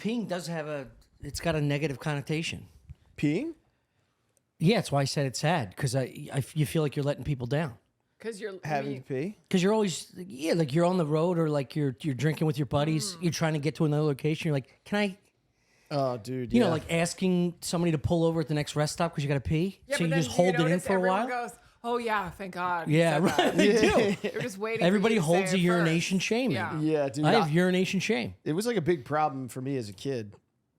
peeing does have it's got a negative connotation. Peeing? Yeah, that's why I said it's sad, because you feel like you're letting people down. Because you're Having to pee? Because you're always, like you're on the road, or like you're drinking with your buddies. You're trying to get to another location. You're like, can I? Oh, dude. You know, like asking somebody to pull over at the next rest stop because you got to pee. Yeah, so but you then just hold it in for a while. Goes, oh yeah, thank God. Yeah, right. They do. They're just waiting. Everybody for you to holds say a it urination first. shame. Yeah. Yeah, dude. I have urination shame. It was like a big problem for me as a kid,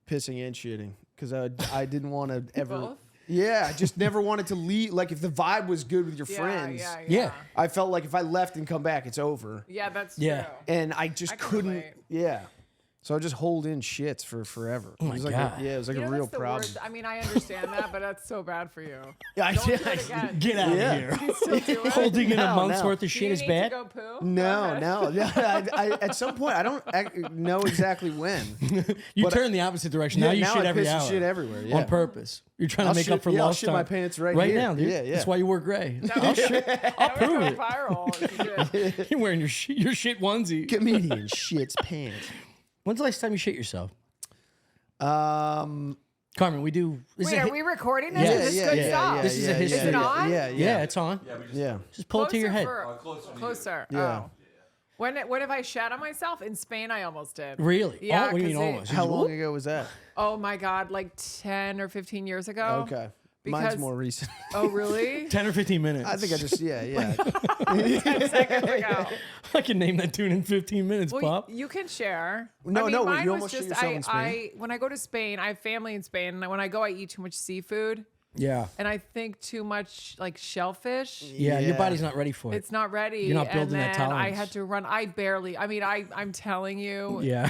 pissing and shitting, because I didn't want to ever. Both? Yeah, I just never wanted to leave. Like if the vibe was good with your Yeah, friends, Yeah. I felt like if I left and come back, it's over. Yeah, that's Yeah. true. And I just I can couldn't. relate. Yeah. So I just hold in shits for forever. Oh my it was like God. it was like You a know, real that's the problem. worst. I mean, I understand that, but that's so bad for you. Yeah, Don't do it again. Get out Yeah. of here. Still do it? Holding in a No, month's no. worth of Do shit you is need bad. to go poo? Go No, ahead. no. Yeah, at some point, I don't know exactly when. You But turn the opposite direction. Yeah, now you shit I every piss and hour. shit everywhere. Yeah. On purpose. You're trying to I'll make shit- up for yeah, I'll lost shit time. my pants right here. now, dude. Yeah, yeah. That's why you wear gray. No, I'll I'll prove it. viral. if you do. You're wearing your shit onesie. Comedian shits pants. When's the last time you shit yourself? Um. Carmen, we do. This Wait, is a are we recording this? Yeah, Is this good stuff? This is a history. Is it on? Yeah, Yeah, it's on. Yeah. Just pull it to your head. Closer. Yeah. Oh. When have I shat on myself? In Spain, I almost did. Really? Yeah, Oh, what do you mean 'cause almost? How Did you- long ago was that? Oh my God, like 10 or 15 years ago. Okay. Because- Mine's more recent. Oh, really? 10 or 15 minutes. I think I just, yeah. 10 seconds ago. I can name that tune in 15 minutes, Well, Pop. you can share. No, no, mine you was almost shit just, yourself in Spain. when I go to Spain, I have family in Spain, and when I go, I eat too much seafood, Yeah. and I think too much like shellfish. Yeah, your Yeah. body's not ready for it. It's not ready. You're not building and that then I tolerance. had to run. I'm telling you. Yeah.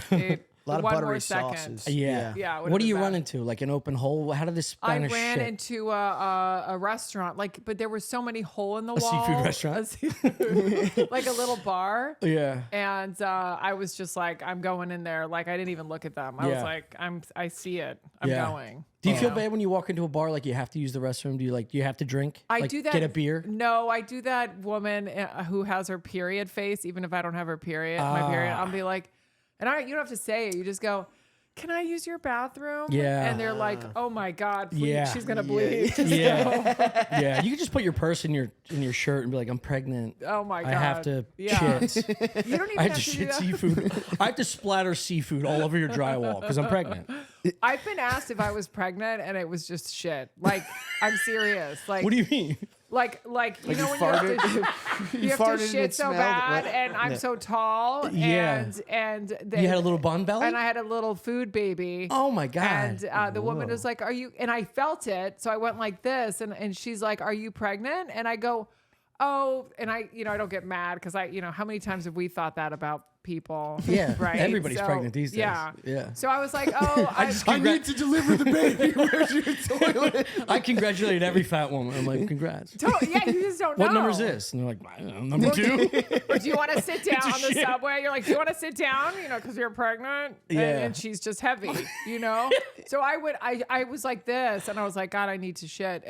A lot of one buttery more second. sauces. Yeah. Yeah, What do you bad. run into? Like an open hole? How did this I Spanish ran shit? into a restaurant, but there was so many hole in the wall. seafood restaurant? A seafood- like a little bar. Yeah. And I was just like, I'm going in there. Like I didn't even look at them. I was Yeah. like, I see it. I'm Yeah. going. Do you feel know? bad when you walk into a bar, like you have to use the restroom? Do you have to drink? I Like, do that. Get a beer? No, I do that woman who has her period face, even if I don't have her period, my period. I'll be like, you don't have to say it. You just go, can I use your bathroom? Yeah. And they're like, oh my God, please, Yeah. she's going to bleed. Yeah. Yeah. You could just put your purse in your shirt and be like, I'm pregnant. Oh my God. I have to Yeah. shit. You don't even I have have to to do shit that. seafood. I have to splatter seafood all over your drywall because I'm pregnant. I've been asked if I was pregnant and it was just shit. Like, I'm serious. Like, What do you mean? like you know you when you have farted? to, you have farted to and shit it so smelled? bad, What? and I'm so tall, Yeah. and You had a little bun belly? and I had a little food baby. Oh my God. And the woman was like, "Are you?" And I felt it, so I went like this, and she's like, "Are you pregnant?" And I go, "Oh," and I don't get mad because how many times have we thought that about people? Yeah, right. everybody's So, pregnant these days. Yeah, Yeah. So I was like, "Oh, I need to deliver the baby. Where's your toilet? I congratulate every fat woman. I'm like, congrats. yeah, you just don't know." What number is this? And they're like, I don't know, number 2. Or do you want to sit down a on the shit. subway? You're like, do you want to sit down? Because you're pregnant. Yeah. And she's just heavy, So I was like this, and I was like, God, I need to shit.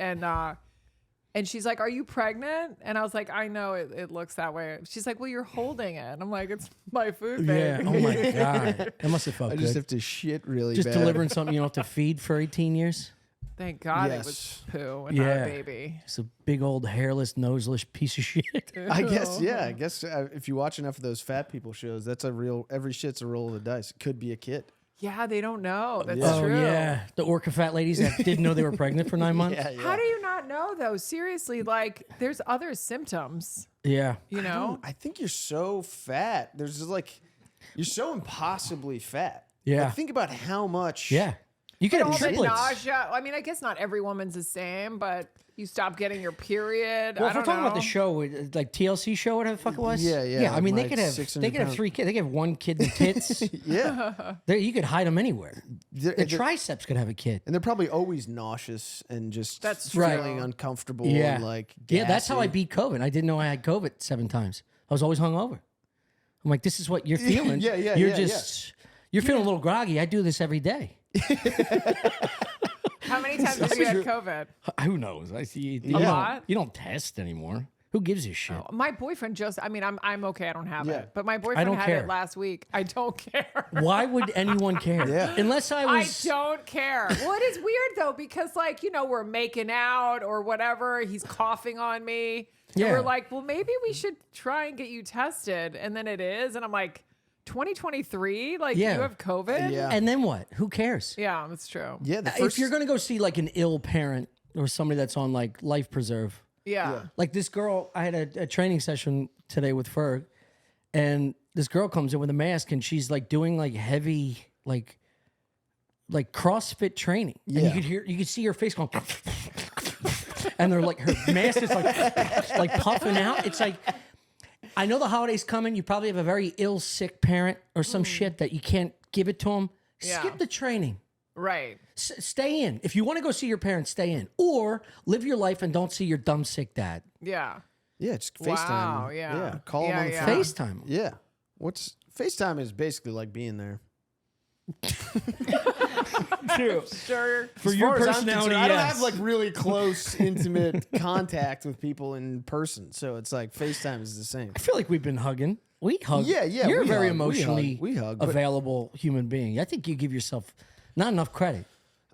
And she's like, are you pregnant? And I was like, I know it looks that way. She's like, well, you're holding it. And I'm like, it's my food, Yeah. baby. Oh my God. That must have felt I good. just have to shit really Just bad. delivering something you don't have to feed for 18 years. Thank God it Yes. was poo and not a baby. It's a big old hairless, noseless piece of shit. I guess, yeah. I guess if you watch enough of those fat people shows, that's every shit's a roll of the dice. It could be a kid. Yeah, they don't know. That's Oh true. yeah, the orca fat ladies that didn't know they were pregnant for 9 months. Yeah, yeah. How do you not know though? Seriously, like there's other symptoms, Yeah. I think you're so fat. There's just like, you're so impossibly fat. Yeah. Like, think about how much. Yeah. You could all have the triplets. nausea. I mean, I guess not every woman's the same, but you stop getting your period. Well, I if we're don't talking know. about the show, like TLC show, whatever the fuck it was. Yeah, yeah, Yeah, I mean, they like could have 600 3 kids. They could have 1 kid in tits. Yeah. You could hide them anywhere. They're- The they're- triceps could have a kid. And they're probably always nauseous and just That's feeling true. uncomfortable Yeah. and like Yeah, that's how I gassy. beat COVID. I didn't know I had COVID 7 times. I was always hungover. I'm like, this is what you're feeling. Yeah, yeah, You're yeah, just, you're feeling a little groggy. I do this every day. How many times have you had COVID? Who knows? I see. A lot? You don't test anymore. Who gives a shit? My boyfriend I'm okay. I don't have Yeah. it. But my boyfriend don't had care. it last week. I don't care. Why would anyone care? Yeah. Unless I I was. don't care. Well, it is weird though, because like, we're making out or whatever. He's coughing on me. Yeah. And we're like, well, maybe we should try and get you tested. And then it is. And I'm like, 2023? Like, Yeah. you have COVID? Yeah. And then what? Who cares? Yeah, that's true. Yeah, the If first you're gonna go see like an ill parent or somebody that's on like life preserve, Yeah. like this girl, I had a training session today with Ferg, and this girl comes in with a mask and she's like doing like heavy like CrossFit training. And Yeah. you could see her face going and they're like her mask is like puffing out. It's like, I know the holiday's coming. You probably have a very ill, sick parent or some shit that you can't give it to them. Yeah. Skip the training. Right. Stay in. If you want to go see your parents, stay in. Or live your life and don't see your dumb, sick dad. Yeah. Yeah, just FaceTime. Wow, yeah. Call Yeah, them on the yeah. phone. FaceTime. Yeah. FaceTime is basically like being there. True. Sure. For As your far as I'm personality, concerned, I don't yes. have like really close, intimate contact with people in person. So it's like FaceTime is the same. I feel like we've been hugging. We hug. Yeah, yeah, You're a we very hug, emotionally we hug, but- available human being. I think you give yourself not enough credit.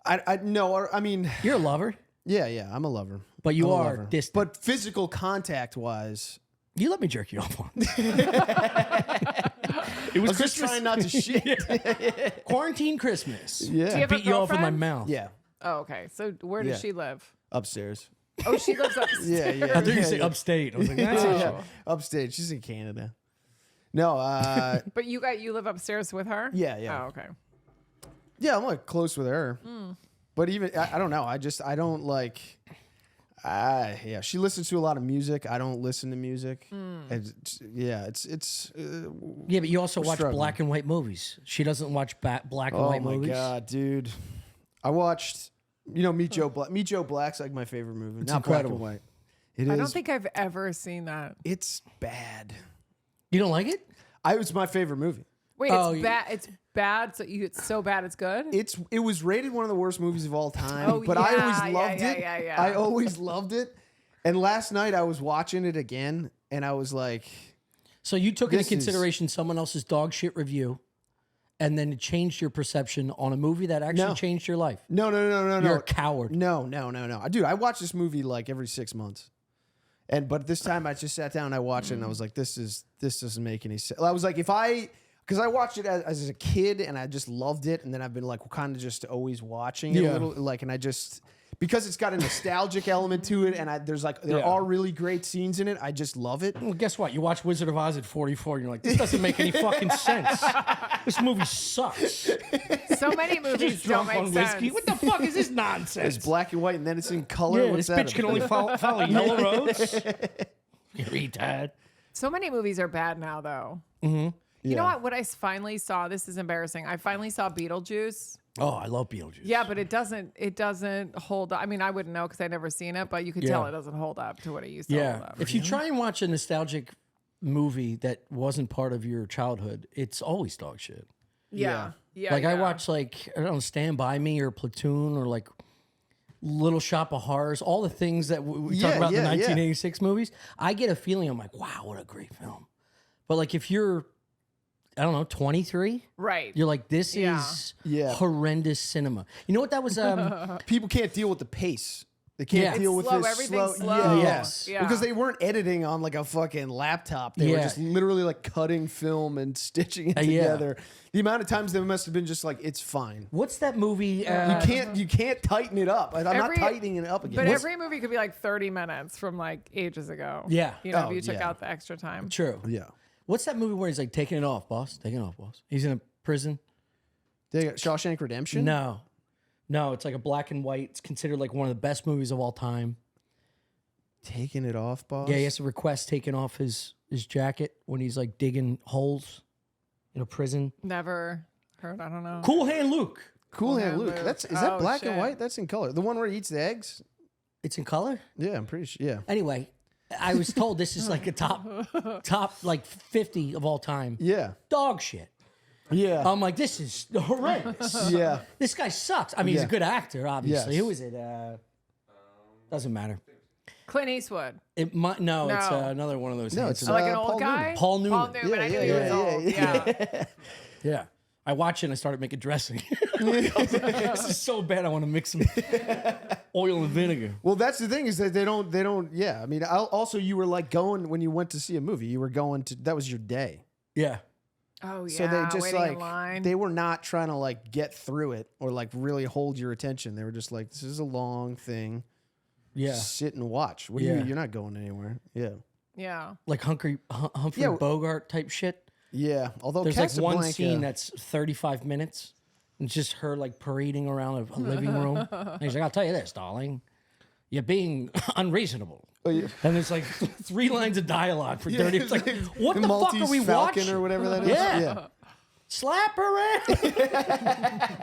I mean, You're a lover, yeah, I'm a lover. but you I'm a are lover. distant. But physical contact wise, You let me jerk you off on. It I was was just trying not to shit. quarantine Christmas. Do you Yeah. have a Beat you off with my girlfriend? mouth. Yeah. Oh, okay. So where does Yeah. she live? Upstairs. Oh, she lives upstairs. Yeah, yeah. I thought you yeah, say yeah. upstate. I was like, that's Yeah, not yeah. sure. Upstate. She's in Canada. No, But you live upstairs with her? Yeah, yeah. Oh, okay. yeah, I'm like close with her. But even I don't know. I don't like. Yeah, she listens to a lot of music. I don't listen to music. It's Yeah, but you also watch struggling. black and white movies. She doesn't watch black and oh white my movies. god, dude! I watched. Meet Joe Black. Meet Joe Black's like my favorite movie. Not incredible. black and white. It is. I don't think I've ever seen that. It's bad. You don't like it? It's my favorite movie. Wait, Oh, it's bad. It's bad. So it's so bad it's good. It was rated one of the worst movies of all time. Oh, but I yeah, always yeah, loved yeah, it. yeah, yeah. I always loved it. And last night I was watching it again, and I was like, So you took into This is- consideration someone else's dog shit review, and then it changed your perception on a movie that actually No. changed your life. no. You're a coward. No. Dude, I watch this movie like every 6 months. But this time I just sat down and I watched it and I was like, this doesn't make any sense. I was like, because I watched it as a kid and I just loved it. And then I've been like kind of just always watching it Yeah. a little, like, and I just, because it's got a nostalgic element to it and there are really great scenes in it. I just love it. Well, guess what? You watch Wizard of Oz at 44, and you're like, this doesn't make any fucking sense. This movie sucks. So many movies Just don't drunk make on sense. whiskey. What the fuck is this nonsense? It's black and white and then it's in color. Yeah, What's this that bitch can about? only follow yellow roads. You retard. So many movies are bad now, though. You know what? What I finally saw. This is embarrassing. I finally saw Beetlejuice. Oh, I love Beetlejuice. Yeah, but it doesn't hold up. I mean, I wouldn't know because I'd never seen it, but you could tell Yeah. it doesn't hold up to what it used to hold Yeah. up. If you try and watch a nostalgic movie that wasn't part of your childhood, it's always dog shit. Yeah. Yeah. Like I yeah. watch like I don't know, Stand By Me or Platoon or like Little Shop of Horrors, all the things that we talk Yeah, about in the yeah, yeah. 1986 movies. I get a feeling I'm like, wow, what a great film. But like if you're, I don't know, 23, Right. you're like, this Yeah. is Yeah. horrendous cinema. You know what that was? People can't deal with the pace. They can't Yeah. deal It's with slow. this Everything's slow. slow. Yeah. Yes. Yeah. Because they weren't editing on like a fucking laptop. They were Yeah. just literally like cutting film and stitching it Yeah. together. The amount of times they must have been just like, it's fine. What's that movie? You can't tighten it up. I'm not Every- tightening it up again. But What's- every movie could be like 30 minutes from like ages ago. Yeah. You know, Oh, if you took yeah. out the extra time. True. yeah. What's that movie where he's like taking it off, boss? Taking it off, boss. He's in a prison. They got Shawshank Redemption? No, it's like a black and white. It's considered like one of the best movies of all time. Taking it off, boss? Yeah, he has to request taking off his jacket when he's like digging holes in a prison. Never heard. I don't know. Cool Hand Luke. Cool Hand Hand Luke. Luke. Is that Oh, black shit. and white? That's in color. The one where he eats the eggs? It's in color. Yeah, I'm pretty sure. Yeah. Anyway, I was told this is like a top like 50 of all time. Yeah. Dog shit. Yeah. I'm like, this is horrendous. yeah. This guy sucks. I mean, he's a Yeah. good actor, obviously. Yes. Who is it? Doesn't matter. Clint Eastwood. It might no, it's No. another one of those. No, handsome- it's Like an Paul old guy? Newman. Paul Newman. Paul Newman. I knew he was yeah, old. Yeah. Yeah. I watched it and I started making dressing. This is so bad. I want to mix some oil and vinegar. Well, that's the thing is that they don't. Yeah, I mean, also you were like going when you went to see a movie. You were going to that was your day. Yeah. Oh yeah. So they just waiting in like line. they were not trying to like get through it or like really hold your attention. They were just like, this is a long thing. Yeah. Just sit and watch. What do Yeah. you? You're not going anywhere. Yeah. Yeah. Like Humphrey Yeah. Bogart type shit. Yeah. Although There's like one Casablanca- scene that's 35 minutes. And it's just her like parading around a living room. And he's like, I'll tell you this, darling. You're being unreasonable. Oh, yeah. And there's like 3 lines of dialogue for 30. It's like, what the fuck Maltese are we Falcon watching? or whatever that is? Yeah. Slap her in.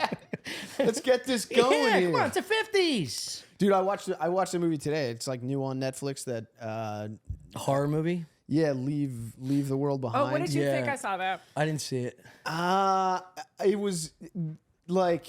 Let's get this going Yeah, here. come on, it's the 50s. Dude, I watched the movie today. It's like new on Netflix that Horror movie? leave the world behind. Oh, what did you Yeah. think? I saw that. I didn't see it. It was like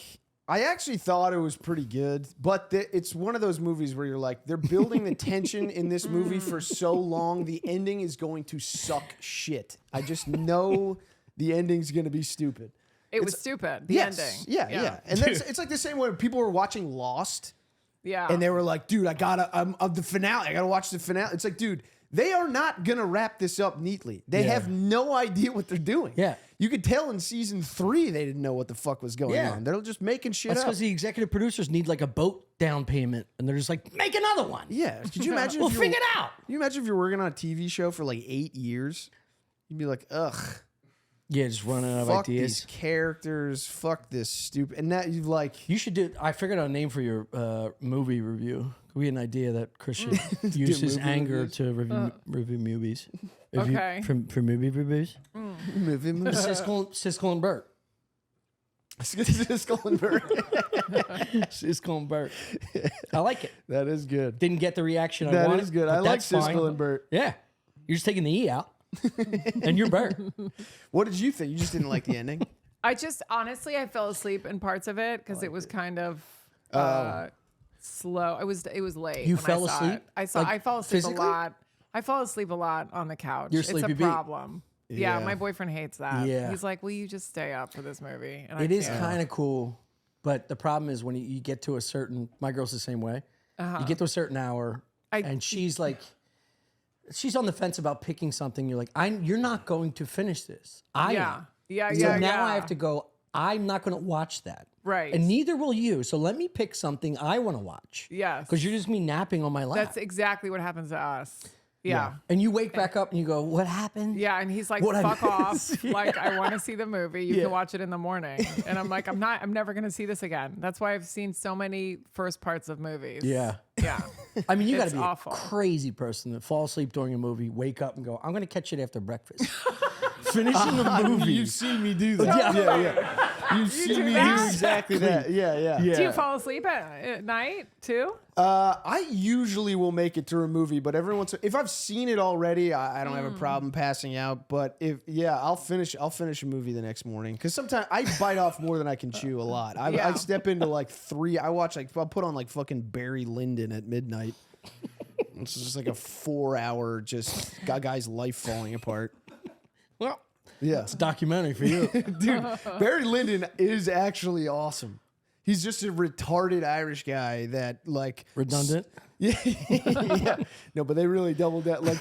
I actually thought it was pretty good, but it's one of those movies where you're like, they're building the tension in this movie for so long, the ending is going to suck shit. I just know the ending's going to be stupid. It was stupid. The Yes. ending. Yeah. And that's, it's like the same way people were watching Lost Yeah. and they were like, dude, I'm the finale. I gotta watch the finale. It's like, dude, they are not gonna wrap this up neatly. They Yeah. have no idea what they're doing. Yeah. You could tell in season 3 they didn't know what the fuck was going Yeah. on. They're just making shit That's up. because the executive producers need like a boat down payment. And they're just like, make another one. Yeah. Could you imagine? We'll if you were- figure it out. Can you imagine if you're working on a TV show for like 8 years? You'd be like, ugh, Yeah, just running out of fuck ideas. these characters, fuck this stupid. And that you like, You should do. I figured out a name for your movie review. Could be an idea that Chris should use his movie anger reviews? to review movies. Okay. For movie reviews. movie, Siskel and Bert. Siskel and Bert. Siskel and Bert. I like it. That is good. Didn't get the reaction I That wanted. is good. but I like that's fine. Siskel and Bert. Yeah, you're just taking the E out, and you're Bert. What did you think? You just didn't like the ending? I just honestly I fell asleep in parts of it because it was kind of slow. It was late. You when fell I saw asleep? It. I Like, fall asleep physically? a lot. I fall asleep a lot on the couch. You're it's a sleepy beat. problem. Yeah, Yeah. my boyfriend hates that. Yeah. He's like, "Will you just stay up for this movie?" And It is can't. kind of cool, but the problem is when you get to a certain. My girl's the same way. You get to a certain hour, and she's like, she's on the fence about picking something. You're like, you're not going to finish this. I Yeah. am. Yeah, So yeah, now I yeah. have to go. I'm not going to watch that. Right. And neither will you. So let me pick something I want to watch. Yes. Because you're just me napping on my lap. That's exactly what happens to us. Yeah. And you wake back up and you go, what happened? Yeah, and he's like, What I "Fuck off! miss? Like, I want to see the movie. You Yeah. can watch it in the morning." And I'm like, I'm never gonna see this again. That's why I've seen so many first parts of movies. Yeah. Yeah. I mean, you got to It's be awful. a crazy person to fall asleep during a movie, wake up and go, I'm going to catch it after breakfast. Finishing a movie. You've seen me do that. Yeah. You've seen do me that? do exactly that. Yeah. Do you fall asleep at night too? I usually will make it through a movie, but every once if I've seen it already, I don't have a problem passing out. But I'll finish a movie the next morning because sometimes I bite off more than I can chew a lot. I Yeah. step into like 3. I watch I'll put on like fucking Barry Lyndon at midnight. It's just like a 4-hour just guy's life falling apart. Well, Yeah. it's a documentary for you. Dude, Barry Lyndon is actually awesome. He's just a retarded Irish guy that like Redundant. yeah. No, but they really doubled that. Like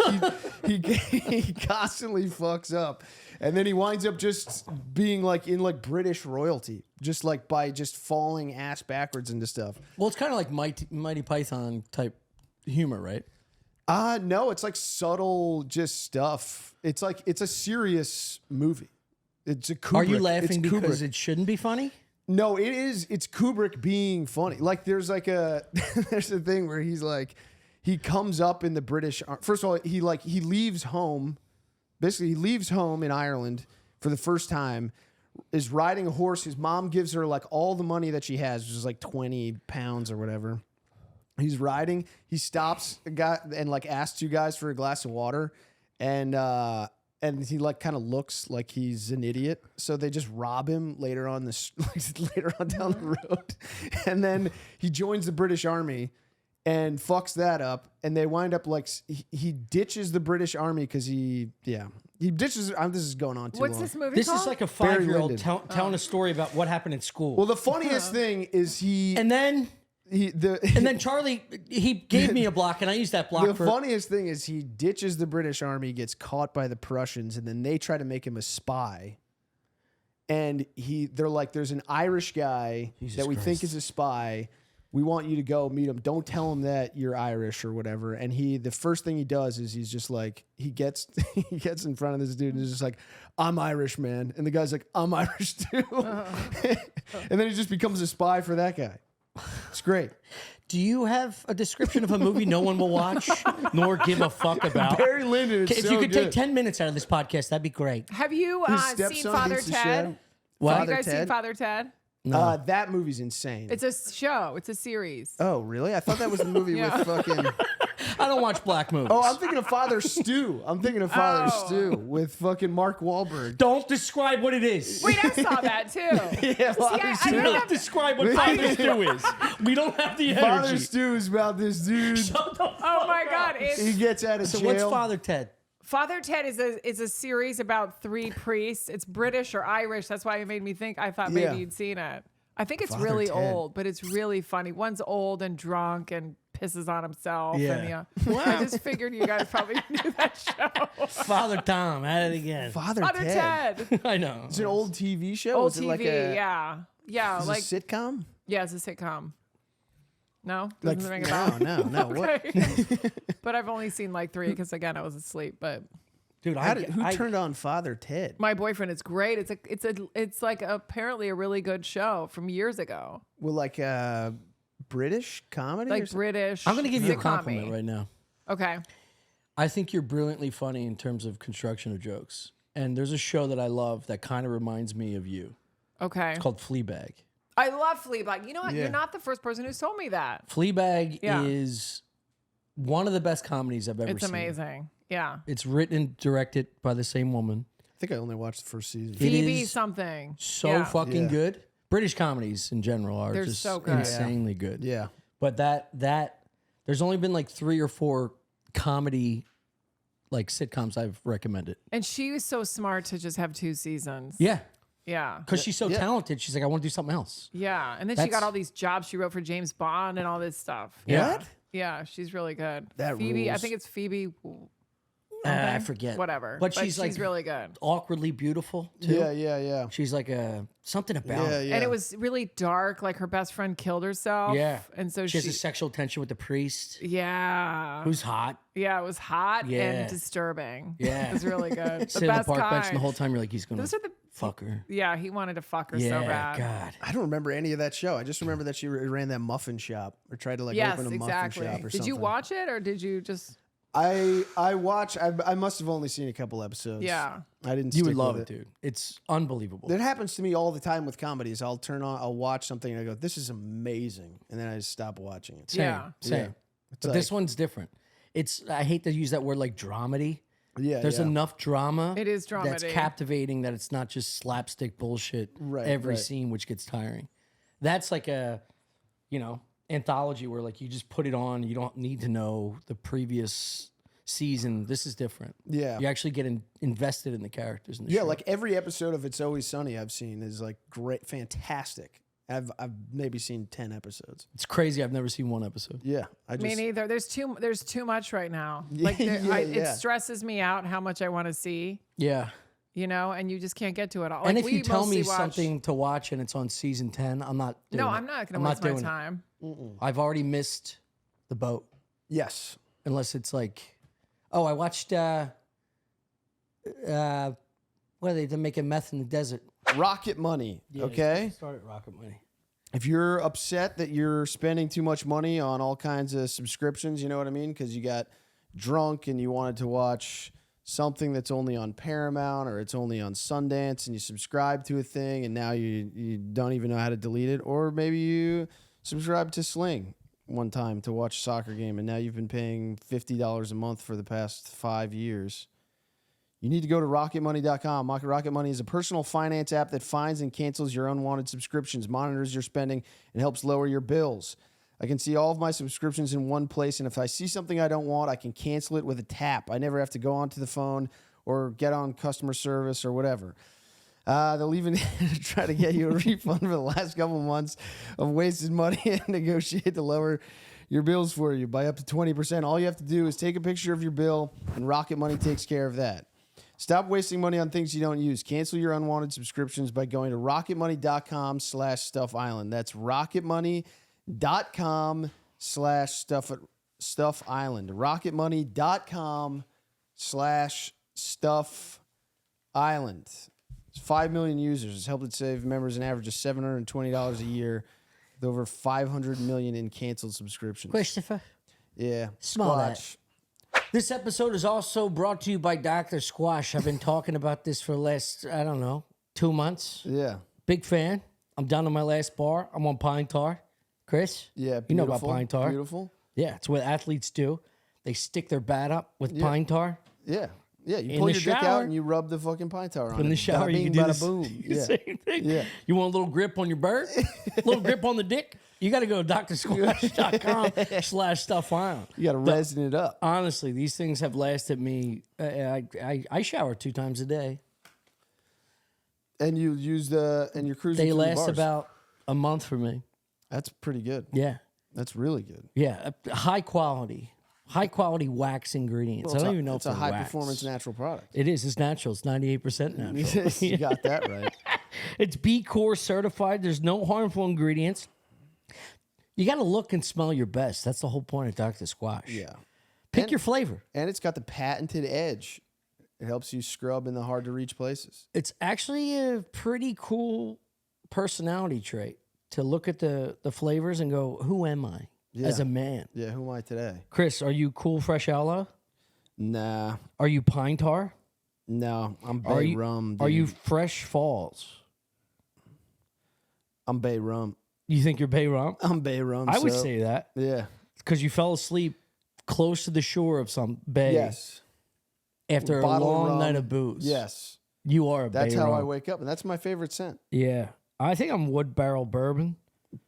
he constantly fucks up, and then he winds up just being like in like British royalty, just like by just falling ass backwards into stuff. Well, it's kind of like Mighty Python type humor, right? No, it's like subtle just stuff. It's like it's a serious movie. It's a Kubrick. Are you laughing it's because Kubrick. it shouldn't be funny? No, it is. It's Kubrick being funny. Like there's like there's a thing where he's like, he comes up in the British. First of all, he leaves home. Basically, he leaves home in Ireland for the first time. Is riding a horse. His mom gives her like all the money that she has, which is like 20 pounds or whatever. He's riding. He stops a guy and like asks 2 guys for a glass of water, and he like kind of looks like he's an idiot. So they just rob him later on later on down the road, and then he joins the British Army, and fucks that up. And they wind up like he ditches the British Army because he ditches. This is going on too long. What's this movie This called? is like a Barry 5-year-old Lyndon. telling a story about what happened in school. Well, the funniest thing is and then the Charlie, he gave me a block, and I used that block the for. funniest thing is he ditches the British Army, gets caught by the Prussians, and then they try to make him a spy. And they're like, there's an Irish guy that we think is a spy. We want you to go meet him. Don't tell him that you're Irish or whatever. And the first thing he does is he's just like, he gets in front of this dude and is just like, I'm Irish, man. And the guy's like, I'm Irish too. And then he just becomes a spy for that guy. It's great. Do you have a description of a movie no one will watch nor give a fuck about? Barry Lyndon is If so you could good. take 10 minutes out of this podcast, that'd be great. Have you His seen stepson Father beats the Ted? shit. What? Have Father you guys seen Ted? Father Ted? That movie's insane. It's a show. It's a series. Oh, really? I thought that was the movie Yeah. with fucking... I don't watch black movies. Oh, I'm thinking of Father Stew. I'm thinking of Father Stew with fucking Mark Wahlberg. Don't describe what it is. Wait, I saw that too. Yeah, Father I Stew. Do don't not have- describe what Father Stew is. We don't have the energy. Father Stew is about this dude. Shut the Oh fuck my up. God! He gets out of So jail. what's Father Ted? Father Ted is a series about 3 priests. It's British or Irish. That's why it made me think. I thought maybe Yeah. you'd seen it. I think it's Father really Ted. old, but it's really funny. One's old and drunk and pisses on himself. Yeah. And I just figured you guys probably knew that show. Father Tom, at it again. Father Father Ted. I know. It's an old TV show. Old Was it TV. like a, Yeah. is it Like a sitcom? yeah, it's a sitcom. No, Like doesn't ring a bell. no. What? Okay. But I've only seen like 3 because again I was asleep. But Dude, Who turned on Father Ted? my boyfriend, it's great. It's like apparently a really good show from years ago. Well, like British comedy? or Like something? British. I'm going to give you a sitcom-y. compliment right now. Okay. I think you're brilliantly funny in terms of construction of jokes. And there's a show that I love that kind of reminds me of you. Okay. It's called Fleabag. I love Fleabag. You know what? Yeah. You're not the first person who's told me that. Fleabag Yeah. is one of the best comedies I've ever It's seen. amazing. Yeah. It's written and directed by the same woman. I think I only watched the first season. It Phoebe is something. So Yeah. fucking Yeah. good. British comedies in general are They're just so good. insanely good. Yeah. But that there's only been like 3 or 4 comedy like sitcoms I've recommended. And she was so smart to just have 2 seasons. Yeah. Yeah. Because she's so Yeah. talented. She's like, I want to do something else. Yeah. And then she That's- got all these jobs. She wrote for James Bond and all this stuff. Yeah. What? Yeah. She's really good. That Phoebe, I rules. think it's Phoebe. I forget. Whatever. But she's like really good. awkwardly beautiful too. Yeah. She's like something about Yeah, her. yeah. And it was really dark. Like her best friend killed herself. Yeah. And so She has a sexual tension with the priest, yeah. who's hot. Yeah, it was hot Yeah. and disturbing. Yeah. It was really good. The Sit on the best park kind. bench, and the whole time you're like, he's gonna Those are the fuck her. yeah, he wanted to fuck her Yeah, so bad. God. I don't remember any of that show. I just remember that she ran that muffin shop or tried to like Yes, open a exactly. muffin shop or Did something. you watch it or did you just I watch. I must have only seen a couple episodes. yeah. I didn't. You would stick love with it, dude. It's unbelievable. That happens to me all the time with comedies. I'll watch something and I go, "This is amazing," and then I just stop watching it. Same, Yeah. same. Yeah. It's But this like- one's different. I hate to use that word like dramedy. Yeah, There's yeah. enough drama. It is That's dramedy. captivating that it's not just slapstick bullshit Right, every right. scene, which gets tiring. That's like a, anthology where like you just put it on. You don't need to know the previous season. This is different. Yeah. You actually get invested in the characters. In the Yeah, show. like every episode of It's Always Sunny I've seen is like great, fantastic. I've maybe seen 10 episodes. It's crazy. I've never seen one episode. Yeah, I just Me neither. There's too much right now. Yeah, Like yeah. it stresses me out how much I want to see, Yeah. and you just can't get to it all. And Like, if you we tell me mostly watch- something to watch and it's on season 10, I'm not doing No, it. I'm not going I'm to waste my doing it. time. I've already missed the boat. yes. Unless it's like, oh, I watched what are they making meth in the desert? Rocket Money. Okay, Started Rocket Money. if you're upset that you're spending too much money on all kinds of subscriptions, you know what I mean? Because you got drunk and you wanted to watch something that's only on Paramount or it's only on Sundance and you subscribe to a thing and now you don't even know how to delete it. Or maybe you subscribe to Sling one time to watch a soccer game and now you've been paying $50 a month for the past 5 years. You need to go to rocketmoney.com. Rocket Money is a personal finance app that finds and cancels your unwanted subscriptions, monitors your spending, and helps lower your bills. I can see all of my subscriptions in one place, and if I see something I don't want, I can cancel it with a tap. I never have to go onto the phone or get on customer service or whatever. They'll even try to get you a refund for the last couple months of wasted money and negotiate to lower your bills for you by up to 20%. All you have to do is take a picture of your bill, and Rocket Money takes care of that. Stop wasting money on things you don't use. Cancel your unwanted subscriptions by going to rocketmoney.com/StuffIsland. That's rocketmoney.com/StuffIsland. rocketmoney.com/StuffIsland. It's 5 million users. It's helped it save members an average of $720 a year with over 500 million in canceled subscriptions. Christopher. Yeah. Smell that. Squatch. This episode is also brought to you by Dr. Squash. I've been talking about this for the last, 2 months. Yeah. Big fan. I'm down to my last bar. I'm on Pine Tar. Chris? Yeah. You know about Pine Tar. Beautiful. Yeah, it's what athletes do. They stick their bat up with Pine Tar. Yeah. Yeah, you In pull the your dick shower. out and you rub the fucking pine tar on it. In the shower, Bada you bing, can do bada this, boom. the Yeah. same thing. Yeah. You want a little grip on your bird? A little grip on the dick? You got to go to drsquash.com/StuffIsland. You got to resin it up. Honestly, these things have lasted me. I shower 2 times a day. And you use and you're cruising They through the last bars. about a month for me. That's pretty good. Yeah. That's really good. Yeah. High quality wax ingredients. I don't even know it's if a they're high wax. performance natural product. It is. It's natural. It's 98% natural. You got that right. It's B Corp certified. There's no harmful ingredients. You got to look and smell your best. That's the whole point of Dr. Squash. Yeah. Pick your flavor. And it's got the patented edge. It helps you scrub in the hard to reach places. It's actually a pretty cool personality trait to look at the flavors and go, who am I as a man? Yeah, who am I today? Chris, are you cool fresh aloe? Nah. Are you pine tar? No, I'm Are Bay you, Rum. Dude. Are you fresh falls? I'm Bay Rum. You think you're Bay Rum? I'm Bay Rum. I would so- say that Yeah. because you fell asleep close to the shore of some bay Yes. after a Bottle of long rum. night of booze. Yes. You are a That's Bay how Rum. I wake up, and that's my favorite scent. Yeah. I think I'm wood barrel bourbon.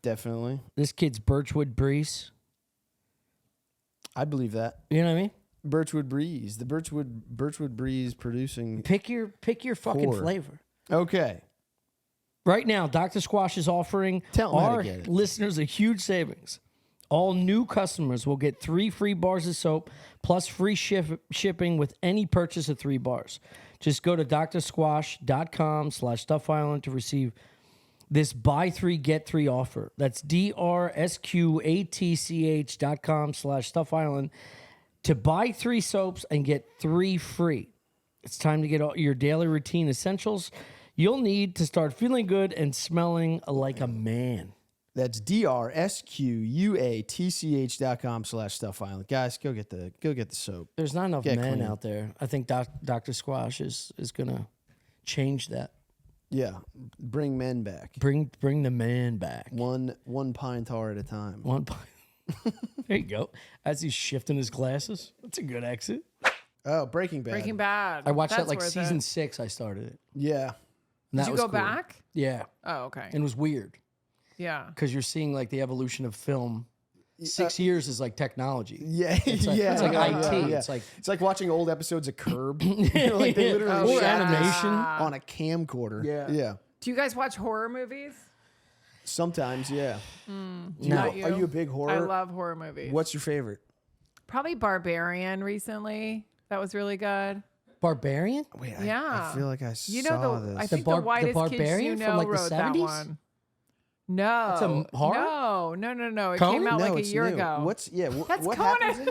Definitely. This kid's Birchwood Breeze. I believe that. You know what I mean? Birchwood Breeze. The Birchwood Breeze producing. Pick your fucking Core. flavor. Okay. Right now, Dr. Squash is offering Tell 'em how to our get it. listeners a huge savings. All new customers will get 3 free bars of soap plus free shipping with any purchase of 3 bars. Just go to drsquash.com/StuffIsland to receive this buy 3 get 3 offer. That's drsquatch.com/StuffIsland to buy 3 soaps and get 3 free. It's time to get all your daily routine essentials you'll need to start feeling good and smelling like a man. That's drsquatch.com/StuffIsland. Guys, go get the soap. There's not enough Get men clean. out there. I think Dr. Squash is going to change that. Yeah. Bring men back. Bring the man back. One pine tar at a time. One pint. There you go. As he's shifting his glasses. That's a good exit. Oh, Breaking Bad. Breaking Bad. I watched That's that like worth season it. 6. I started it. Yeah. And that Did you was go cool. back? Yeah. Oh, okay. And it was weird Yeah. because you're seeing like the evolution of film. 6 years is like technology. Yeah. It's like, yeah. it's like yeah, IT. yeah, yeah. It's like It's like watching old episodes of Curb. You know, like they literally Oh, shot yeah. this animation. on a camcorder. Yeah. Yeah. Do you guys watch horror movies? Sometimes, yeah. Not Are you a big horror? I love horror movies. What's your favorite? Probably Barbarian recently. That was really good. Barbarian? Wait, Yeah. I feel like I You saw know, this. I think The the whitest kids Barbarian you from, know like, the wrote that 70s? one. No. It's a horror? No. It Conan? came out No, like a it's year new. ago. That's That's what Conan. happens in-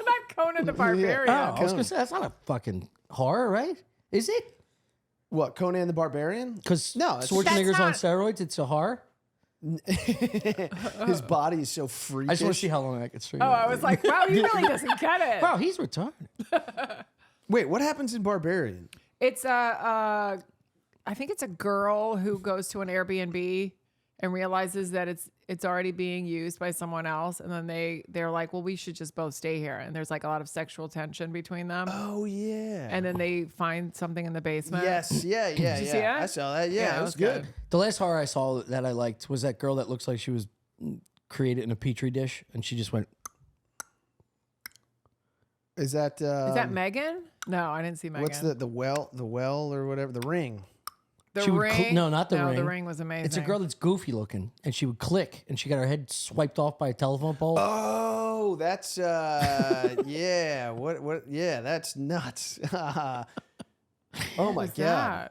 Not Conan the Barbarian. Oh, I was Conan. going to say, that's not a fucking horror, right? Is it? What, Conan the Barbarian? Because No, it's- Schwarzenegger's on That's steroids. It's a horror. His body is so freakish. I just want to see how long I can string. Oh, that I was thing. like, wow, he really doesn't get it. Wow, he's retarded. Wait, what happens in Barbarian? It's I think it's a girl who goes to an Airbnb and realizes that it's already being used by someone else, and then they're like, well, we should just both stay here. And there's like a lot of sexual tension between them, Oh yeah. and then they find something in the basement. yes, yeah. you see it? I saw that. Yeah, Yeah, it was good. The last horror I saw that I liked was that girl that looks like she was create it in a petri dish, and she just went. Is that Megan? No, I didn't see Megan. what's the well or whatever, the ring? The She would ring? no, not the ring. The ring was amazing. It's a girl that's goofy looking, and she would click, and she got her head swiped off by a telephone pole. Oh, that's yeah. What? Yeah, that's nuts. Oh my god.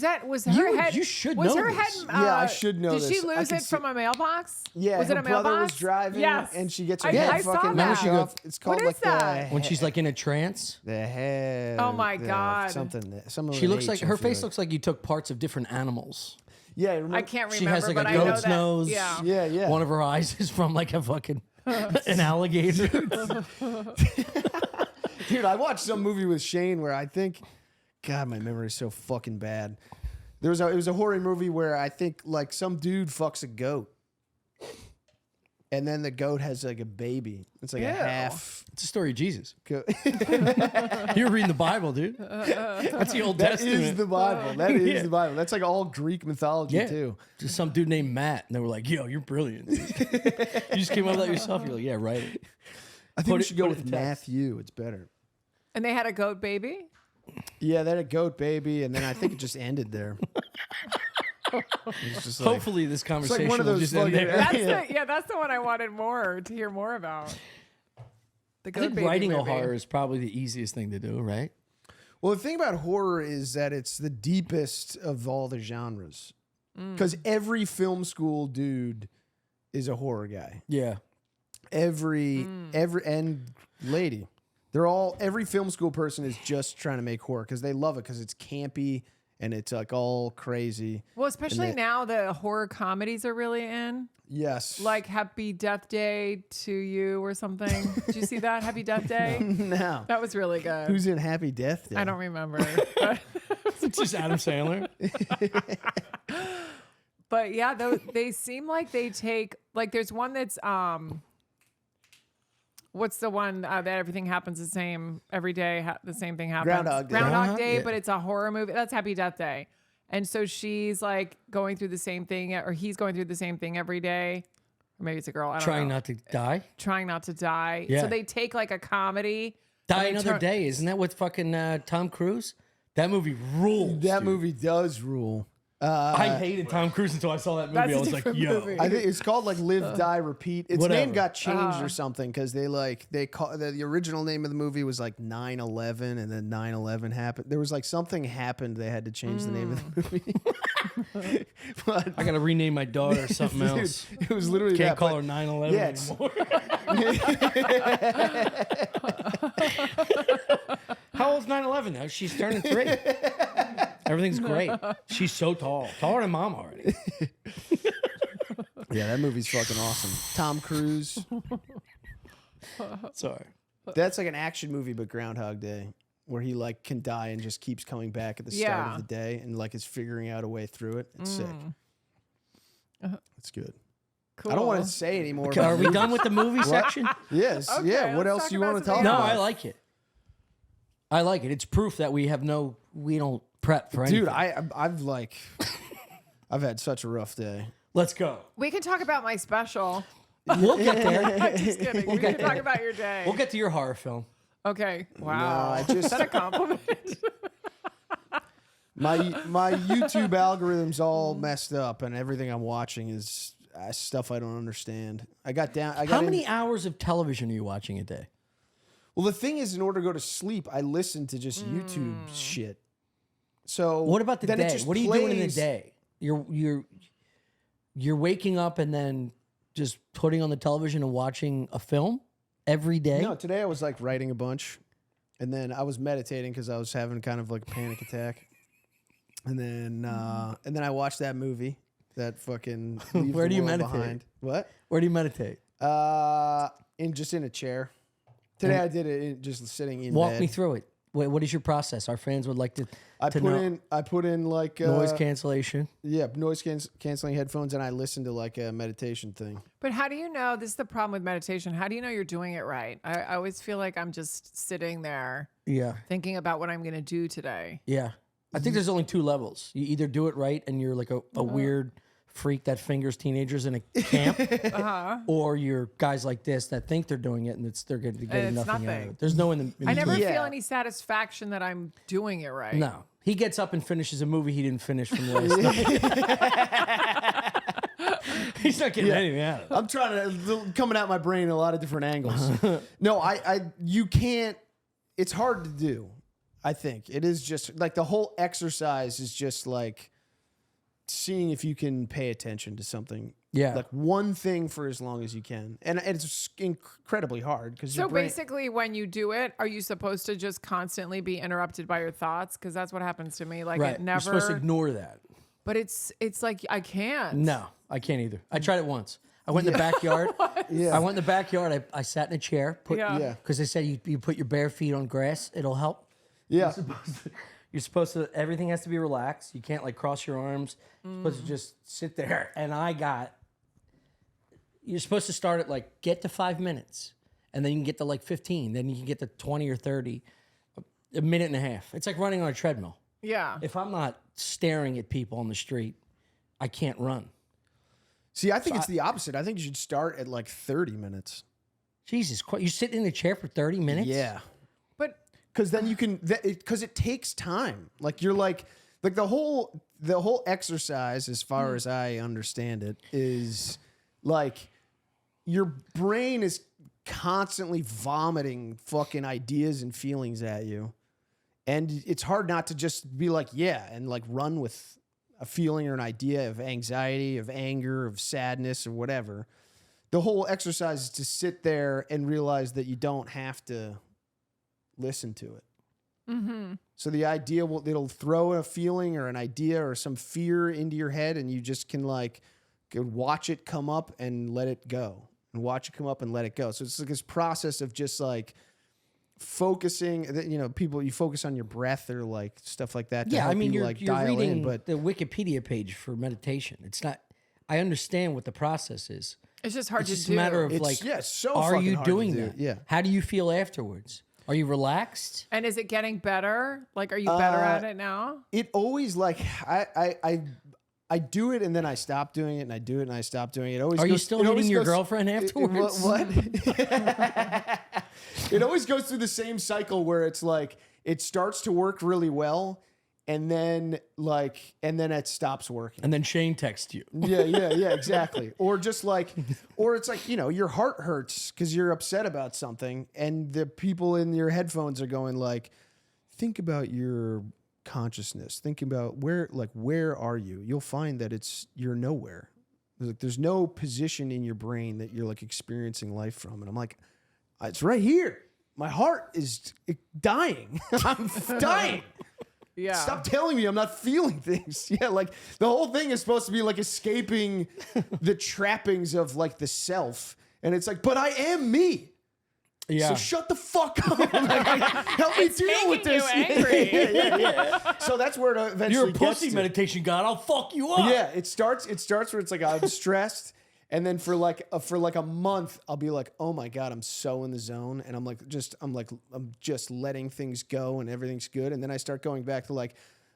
that? Was her head? You should was know her this. head? Yeah, I should know Did this. she I lose can it see- from a mailbox? Yeah, Was it her a brother mailbox? was driving, Yes. and she gets her I head saw fucking that. knocked She goes- off. It's called What like is that? When she's like in a trance, the head. Oh my God. Something. she looks like her face looks like you took parts of different animals. Yeah, remember, I can't remember. She has like but a I know goat's that. nose. Yeah. Yeah. One of her eyes is from like a fucking an alligator. Dude, I watched some movie with Shane where I think, God, my memory is so fucking bad. It was a horror movie where I think like some dude fucks a goat, and then the goat has like a baby. It's like a half. It's a story of Jesus. Goat. You're reading the Bible, dude. That's the Old That Testament. is the Bible. That is Yeah. the Bible. That's like all Greek mythology yeah. too. Just some dude named Matt, and they were like, "Yo, you're brilliant." Dude. You just came up with that yourself. You're like, "Yeah, right." I think Put we it- should go put it with in text. Matthew. It's better. And they had a goat baby. Yeah, they had a goat baby, and then I think it just ended there. It's just like, Hopefully, this conversation one of will those just end fucking- there. That's the one I wanted to hear more about. The I goat think baby writing a movie. horror is probably the easiest thing to do, right? well, the thing about horror is that it's the deepest of all the genres. Because every film school dude is a horror guy. Yeah. Every and lady, every film school person is just trying to make horror because they love it because it's campy and it's like all crazy. Well, especially now the horror comedies are really in. Yes, Like Happy Death Day to You or something. Did you see that? Happy Death Day? now. That was really good. Who's in Happy Death Day? I don't remember. But, It's just Adam Sandler. but yeah, they seem like they take like there's one that's what's the one that everything happens the same every day? The same thing happens. Groundhog Day. Groundhog Day, Yeah. but it's a horror movie. That's Happy Death Day. And so she's like going through the same thing, or he's going through the same thing every day. Or maybe it's a girl. I don't Trying know. not to die. Trying not to die. Yeah. So they take like a comedy. Die and they Another turn- Day. Isn't that with fucking Tom Cruise? That movie rules. That dude. movie does rule. I hated Tom Cruise until I saw that movie. That's I a was like, different yo. movie. I think it's called like Live, Die, Repeat. Its Whatever. name got changed or something because they call the original name of the movie was like 9/11, and then 9/11 happened. There was like something happened. They had to change the name of the movie. But I got to rename my daughter or something dude, else. it was literally Can't that, call but- her 9/11 Yeah, it's- anymore. How old's 9/11 now? She's turning 3. Everything's great. She's so tall. Taller than mom already. Yeah, that movie's fucking awesome. Tom Cruise. Sorry. That's like an action movie, but Groundhog Day, where he like can die and just keeps coming back at the start Yeah. of the day and like is figuring out a way through it. It's sick. It's good. Cool. I don't want to say anymore. Okay, about are we movies. done with the movie section? Yes. Okay, yeah. What let's else talk you about want to something talk No, about? I like it. I like it. It's proof that we don't prep for anything. Dude, I've had such a rough day. Let's go. We can talk about my special. We'll get there. I'm just kidding. We can talk about your day. We'll get to your horror film. Okay. Wow. I just- Is that a compliment? My YouTube algorithm's all messed up, and everything I'm watching is stuff I don't understand. How many hours of television are you watching a day? Well, the thing is, in order to go to sleep, I listen to just YouTube shit. So What about the then it day? just What are you doing in the plays- day? You're waking up and then just putting on the television and watching a film every day? No, today I was like writing a bunch, and then I was meditating because I was having kind of like a panic attack, and then I watched that movie, that fucking. Leave Where the do you World meditate? Behind. What? Where do you meditate? In a chair. Today I did it just sitting in Walk bed. me through it. What is your process? Our fans would like to I know. put in like Noise cancellation. Yeah, noise canceling headphones, and I listen to like a meditation thing. But how do you know? This is the problem with meditation. How do you know you're doing it right? I always feel like I'm just sitting there Yeah. thinking about what I'm going to do today. Yeah. I think there's only 2 levels. You either do it right and you're like a weird freak that fingers teenagers in a camp, or you're guys like this that think they're doing it and they're getting it's nothing out of nothing. it. There's no in the. I never Yeah. feel any satisfaction that I'm doing it right. No, he gets up and finishes a movie he didn't finish from last night. He's not getting anything out of it. I'm trying to coming out my brain in a lot of different angles. No, you can't. It's hard to do. I think it is just like the whole exercise is just like seeing if you can pay attention to something. Yeah. Like one thing for as long as you can, and it's incredibly hard because So basically, when you do it, are you supposed to just constantly be interrupted by your thoughts? Because that's what happens to me. Like Right. it never. You're supposed to ignore that. But it's like I can't. No, I can't either. I tried it once. I went in the backyard. Yeah. I went in the backyard. I sat in a chair. Yeah. Because they said you put your bare feet on grass, it'll help. Yeah. You're supposed to. Everything has to be relaxed. You can't like cross your arms. You're supposed to just sit there. And you're supposed to start at like get to 5 minutes, and then you can get to like 15. Then you can get to 20 or 30. A minute and a half. It's like running on a treadmill. Yeah. If I'm not staring at people on the street, I can't run. See, I think it's the opposite. I think you should start at like 30 minutes. Jesus Christ. You sit in the chair for 30 minutes? Yeah. But Because then you can, because it takes time. Like you're like the whole exercise, as far as I understand it, is like your brain is constantly vomiting fucking ideas and feelings at you, and it's hard not to just be like, yeah, and like run with a feeling or an idea of anxiety, of anger, of sadness, or whatever. The whole exercise is to sit there and realize that you don't have to listen to it. mm-hmm. So the idea it'll throw a feeling or an idea or some fear into your head, and you just can like watch it come up and let it go, and watch it come up and let it go. So it's like this process of just like focusing. You know, you focus on your breath or like stuff like that. To Yeah, help I mean, you you're like dial reading in, but the Wikipedia page for meditation. It's not. I understand what the process is. It's just hard It's to just do. a matter of it's like, so are fucking you hard to doing do. that? Yeah. How do you feel afterwards? Are you relaxed? And is it getting better? Like, are you better at it now? It always like I do it and then I stop doing it, and I do it and I stop doing it. It always Are you goes- still it hitting always your goes- girlfriend afterwards? What? It always goes through the same cycle where it's like it starts to work really well, and then it stops working. And then Shane texts you. Yeah, exactly. Or just like, or it's like, you know, your heart hurts because you're upset about something, and the people in your headphones are going like, think about your consciousness. Think about where are you? You'll find that you're nowhere. There's no position in your brain that you're like experiencing life from. And I'm like, it's right here. My heart is dying. I'm dying. Yeah. Stop telling me I'm not feeling things. Yeah, like the whole thing is supposed to be like escaping the trappings of like the self. And it's like, but I am me. Yeah. So shut the fuck up. Like, help me deal with making this. you angry. Yeah. So that's where it eventually You're a gets pussy to. meditation god. I'll fuck you up. Yeah, it starts where it's like I'm stressed, and then for like a month I'll be like, oh my god, I'm so in the zone, and I'm just letting things go and everything's good, and then I start going back to like,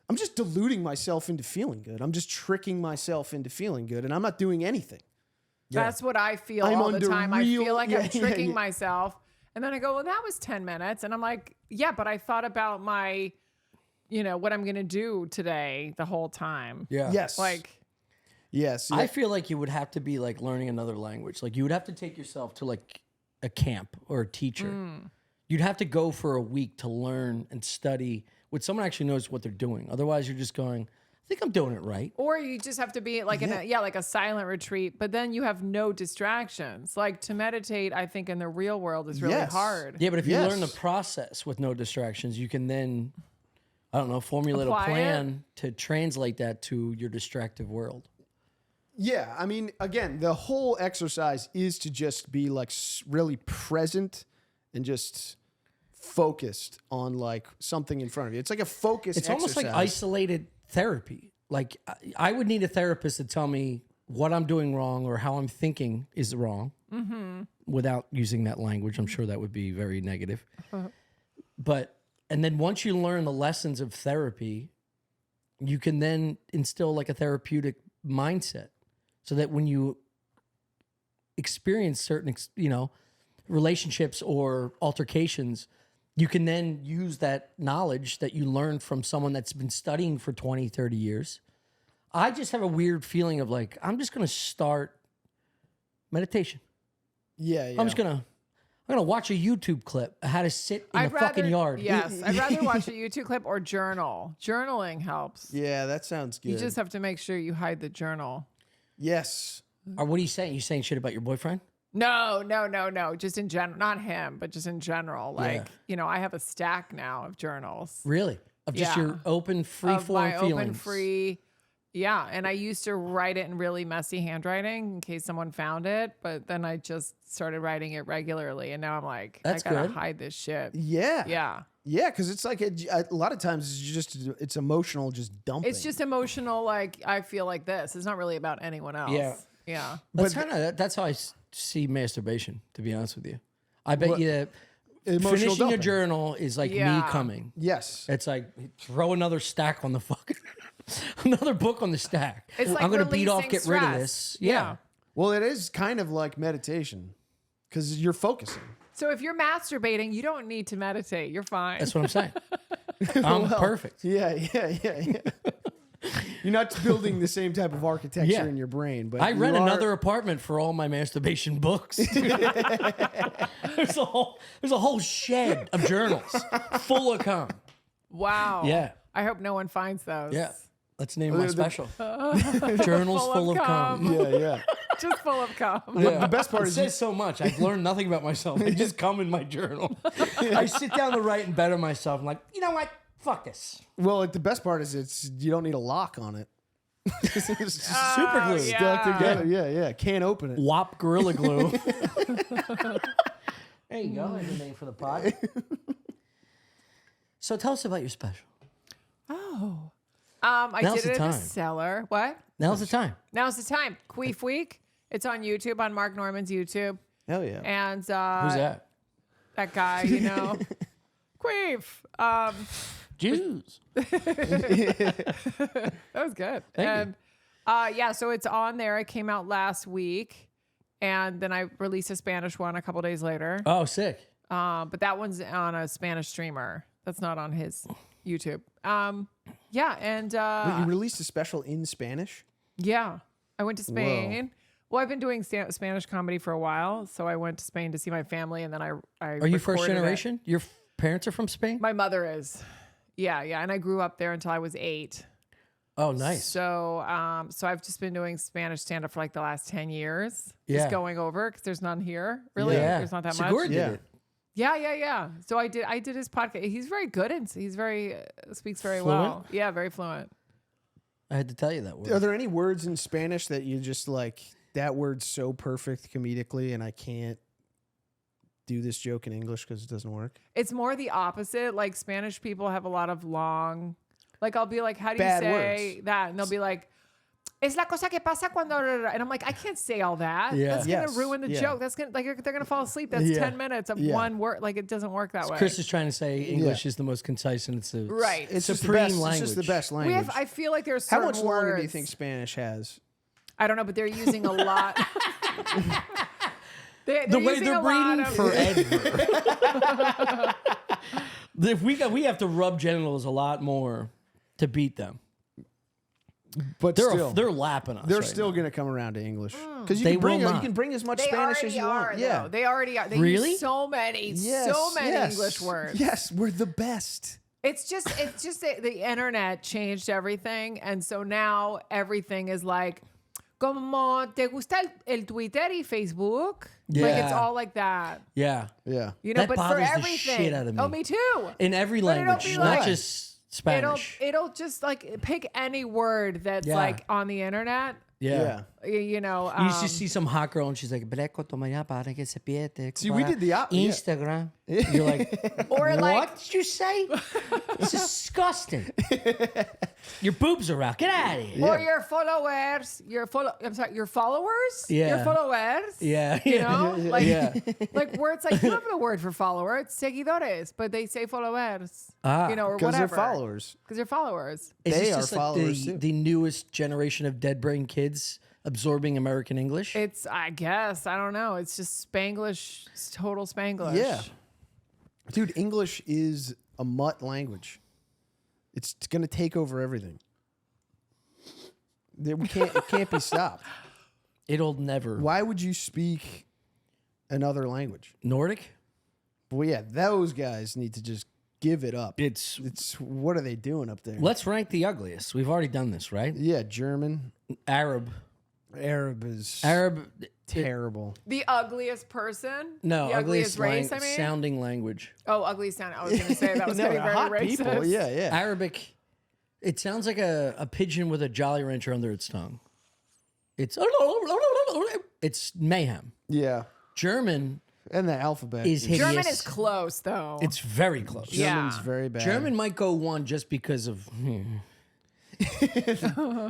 I'm just deluding myself into feeling good. I'm just tricking myself into feeling good, and I'm not doing anything. That's what I feel I'm all the under time. I real- feel like yeah, I'm yeah, tricking yeah. myself. And then I go, well, that was 10 minutes. And I'm like, yeah, but I thought about my, what I'm going to do today the whole time. Yeah. Yes. Like, Yes. I feel like you would have to be like learning another language. Like you would have to take yourself to like a camp or a teacher. You'd have to go for a week to learn and study with someone who actually knows what they're doing. Otherwise, you're just going, I think I'm doing it right. or you just have to be like like a silent retreat, but then you have no distractions. Like to meditate, I think in the real world is really Yes. hard. Yeah, but if you Yes. learn the process with no distractions, you can then, I don't know, formulate Apply a plan to translate that to your distractive world. Yeah, I mean, again, the whole exercise is to just be like really present and just focused on like something in front of you. It's like a focus. It's almost like isolated therapy. Like I would need a therapist to tell me what I'm doing wrong or how I'm thinking is wrong without using that language. I'm sure that would be very negative. And then once you learn the lessons of therapy, you can then instill like a therapeutic mindset. so that when you experience certain, relationships or altercations, you can then use that knowledge that you learned from someone that's been studying for 20, 30 years. I just have a weird feeling of like, I'm just going to start meditation. Yeah. I'm going to watch a YouTube clip of how to sit in the fucking yard. Yes. I'd rather watch a YouTube clip or journal. Journaling helps. Yeah, that sounds good. You just have to make sure you hide the journal. Yes. Or what are you saying? You saying shit about your boyfriend? No. Just in general, not him, but just in general. Like, I have a stack now of journals. Really? Of just Yeah. your open, free Of form my feelings. open, free. Yeah. And I used to write it in really messy handwriting in case someone found it. But then I just started writing it regularly. And now I'm like, That's I gotta good. hide this shit. Yeah. Yeah. Yeah, because it's like a lot of times it's emotional, just dumping. It's just emotional. Like, I feel like this. It's not really about anyone else. Yeah. Yeah. That's how I see masturbation, to be honest with you. I bet you that Emotional finishing a dumping. journal is like me Yeah. coming. Yes. It's like throw another stack on the fucking another book on the stack. It's like I'm gonna beat off, releasing get rid of stress. this. Yeah. Well, it is kind of like meditation because you're focusing. So if you're masturbating, you don't need to meditate. You're fine. That's what I'm saying. I'm perfect. Yeah. You're not building the same type of architecture Yeah. in your brain, but I you rent are- another apartment for all my masturbation books. there's a whole shed of journals full of cum. Wow. Yeah. I hope no one finds those. Yeah. Let's name my The- special. Journals full of cum. Yeah. Just full of cum. The best part It is says so much. I've learned nothing about myself. I just come in my journal. I sit down to write and better myself. I'm like, you know what? Fuck this. the best part is you don't need a lock on it. It's just Super glue. yeah. stuck together. Yeah. Can't open it. WOP Gorilla Glue. There you go. There's a name for the pod. So tell us about your special. Oh. I Now's did the it at time. the cellar. What? Now's the time. Now's the time. Queef Week. It's on YouTube, on Mark Norman's YouTube. Hell yeah. And Who's that? that guy, Queef. Jews. That was good. Thank you. So it's on there. It came out last week. And then I released a Spanish one a couple days later. Oh, sick. But that one's on a Spanish streamer. That's not on his YouTube. And Wait, you released a special in Spanish? yeah, I went to Spain. Well, I've been doing Spanish comedy for a while, so I went to Spain to see my family, and then I Are you first recorded it. generation? Your parents are from Spain? My mother is. Yeah, and I grew up there until I was 8. Oh, nice. So I've just been doing Spanish stand up for like the last 10 years. Yeah. Just going over because there's none here. Really, Yeah. there's not that Segura much. did Yeah. it. Yeah. So I did his podcast. He's very good and he's very speaks very Fluent? well. Yeah, very fluent. I had to tell you that word. Are there any words in Spanish that you just like, that word's so perfect comedically and I can't do this joke in English because it doesn't work? It's more the opposite. Like Spanish people have a lot of long, like I'll be like, how do Bad you say words. that? And they'll be like, es la cosa que pasa cuando, and I'm like, I can't say all that. Yeah. That's gonna Yes. ruin the Yeah. joke. That's gonna they're gonna fall asleep. That's Yeah. 10 minutes of Yeah. one word. Like it doesn't work that way. Chris is trying to say English is the most concise and it's a Right. It's just the supreme best. language. It's just the best We language. have. I feel like there's How certain much longer do you words- think Spanish has? I don't know, but they're using a lot. they're the way using they're a lot breeding of- forever. If we have to rub genitals a lot more to beat them. But They're lapping us. they're right still now. going to come around to English because They you can bring will you not. can bring as much They Spanish already as you are, want. though. Yeah, They already are. They Really? use so many English words. Yes, we're the best. It's just the internet changed everything, and so now everything is like, como te gusta el Twitter y Facebook? Like it's Yeah. all like that, Yeah. Yeah. you know. That but for bothers the everything, shit out of me. oh, me too. In every But it'll language, be not like- just Spanish. It'll just like pick any word that's Yeah. like on the internet. yeah. You know, You just see some hot girl and she's like, "Breco toma ya para que se piete." See, we did the yeah. Instagram. You're like, or what like did you say? It's disgusting. Your boobs are out. Get out of here. or your followers, your followers, Yeah. your followers. Yeah. You know, like Yeah. like where it's like you have the word for follower, it's seguidores, but they say followers. Ah, you know, or Because whatever. they're followers. Because they're followers. Is They this are just followers, like too. the newest generation of dead brain kids absorbing American English? It's, I guess, I don't know. It's just Spanglish. It's total Spanglish. Yeah. Dude, English is a mutt language. It's going to take over everything. It can't be stopped. It'll never. Why would you speak another language? Nordic? Well, yeah, those guys need to just give it up. It's What are they doing up there? let's rank the ugliest. We've already done this, right? Yeah, German. Arab. Arab is terrible. The ugliest person? No, the ugliest race, sounding language. Oh, ugly sound. I was going to say that was No, getting very hot racist. people. Yeah, yeah. Arabic, it sounds like a pigeon with a Jolly Rancher under its tongue. It's mayhem. Yeah. German And the alphabet is hideous. German is close, though. It's very close. Yeah. German's very bad. German might go one just because of.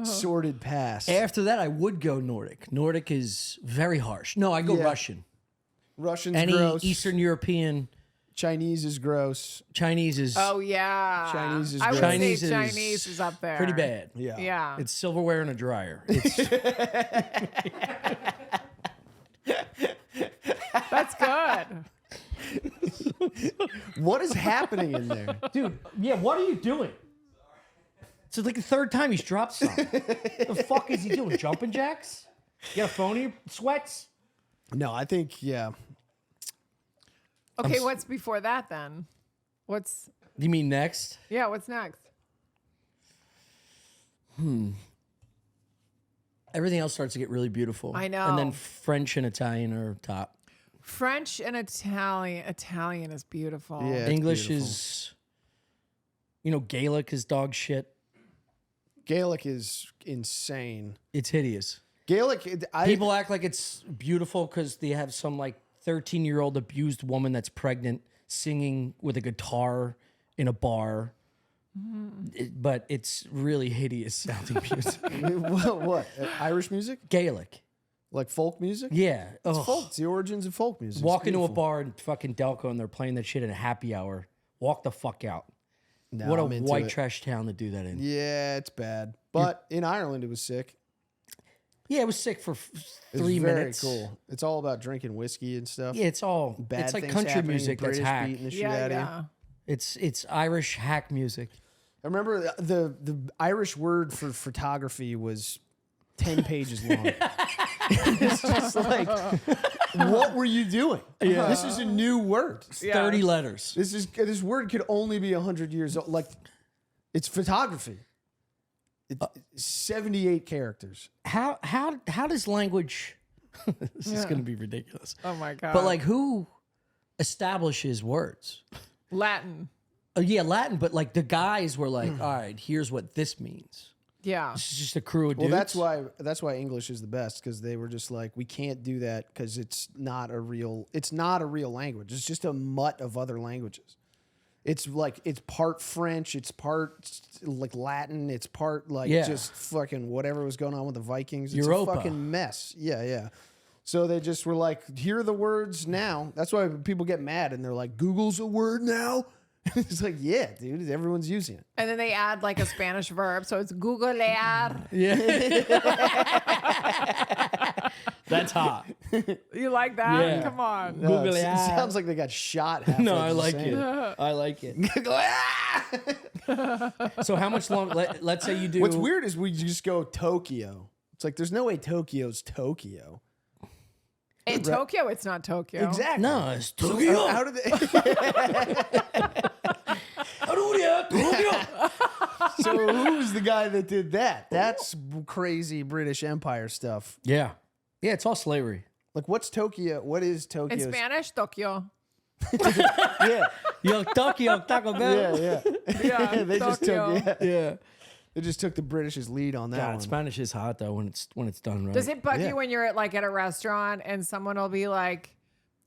Sordid past. After that, I would go Nordic. Nordic is very harsh. No, I go Yeah. Russian. Russian's Any gross. Eastern European, Chinese is gross. Chinese is Oh, yeah. Chinese is I would gross. Chinese say is Chinese is up there. pretty bad. Yeah. Yeah. It's silverware and a dryer. It's, That's good. What is happening in there? dude, yeah, what are you doing? It's like the third time he's dropped something. The fuck is he doing? Jumping jacks? You got a phone in your sweats? No, I think, yeah. Okay, what's before that then? What's You mean next? what's next? Everything else starts to get really beautiful. I know. And then French and Italian are top. French and Italian. Italian is beautiful. Yeah. It's English beautiful. is, Gaelic is dog shit. Gaelic is insane. It's hideous. Gaelic, People act like it's beautiful because they have some 13-year-old abused woman that's pregnant singing with a guitar in a bar. But it's really hideous sounding music. what? Irish music? Gaelic. Like folk music? Yeah. Ugh. Folk. It's the origins of folk music. Walk It's into a beautiful. bar in fucking Delco and they're playing that shit at a happy hour. Walk the fuck out. No, What a I'm into white it. trash town to do that in. Yeah, it's bad. But in Ireland, it was sick. Yeah, it was sick for It was 3 very minutes. cool. It's all about drinking whiskey and stuff. Yeah, it's all Bad it's like things country happening, music that's British hack. beating the shit Yeah, out of you. yeah. It's Irish hack music. I remember the Irish word for photography was 10 pages long. It's just like, what were you doing? Yeah. This is a new word. 30 letters. This word could only be 100 years old. Like, it's photography. It's 78 characters. How does language this is gonna be ridiculous. Oh my god. But who establishes words? Latin. Yeah, Latin, but the guys were like, all right, here's what this means. Yeah. This is just a crew of Well, dudes. that's why English is the best, because they were just like, we can't do that because it's not a real language. It's just a mutt of other languages. It's part French, it's part Latin, it's part just fucking whatever was going on with the Vikings. It's Europa. a fucking mess. Yeah, yeah. So they just were like, here are the words now. That's why people get mad and they're like, Google's a word now? It's like, yeah, dude, everyone's using it. And then they add a Spanish verb, so it's googlear. That's hot. You like that? Yeah. Come on. No, Google it it. sounds like they got shot. halfway No, through I like saying it. I like it. So how much long? Let's say you do. What's weird is we just go Tokyo. It's like there's no way Tokyo's Tokyo. In Tokyo, it's not Tokyo. Exactly. No, it's Tokyo. How did they? So who's the guy that did that? That's crazy British Empire stuff. Yeah, it's all slavery. Like, what's Tokyo? What is Tokyo? In Spanish, Tokyo. Yeah, Yo, Tokyo, Taco Bell. yeah. Yeah, They just Tokyo. took Yeah. they just took the British's lead on that God, one. Spanish is hot though when it's done right. Does it bug Yeah. you when you're at a restaurant and someone will be like,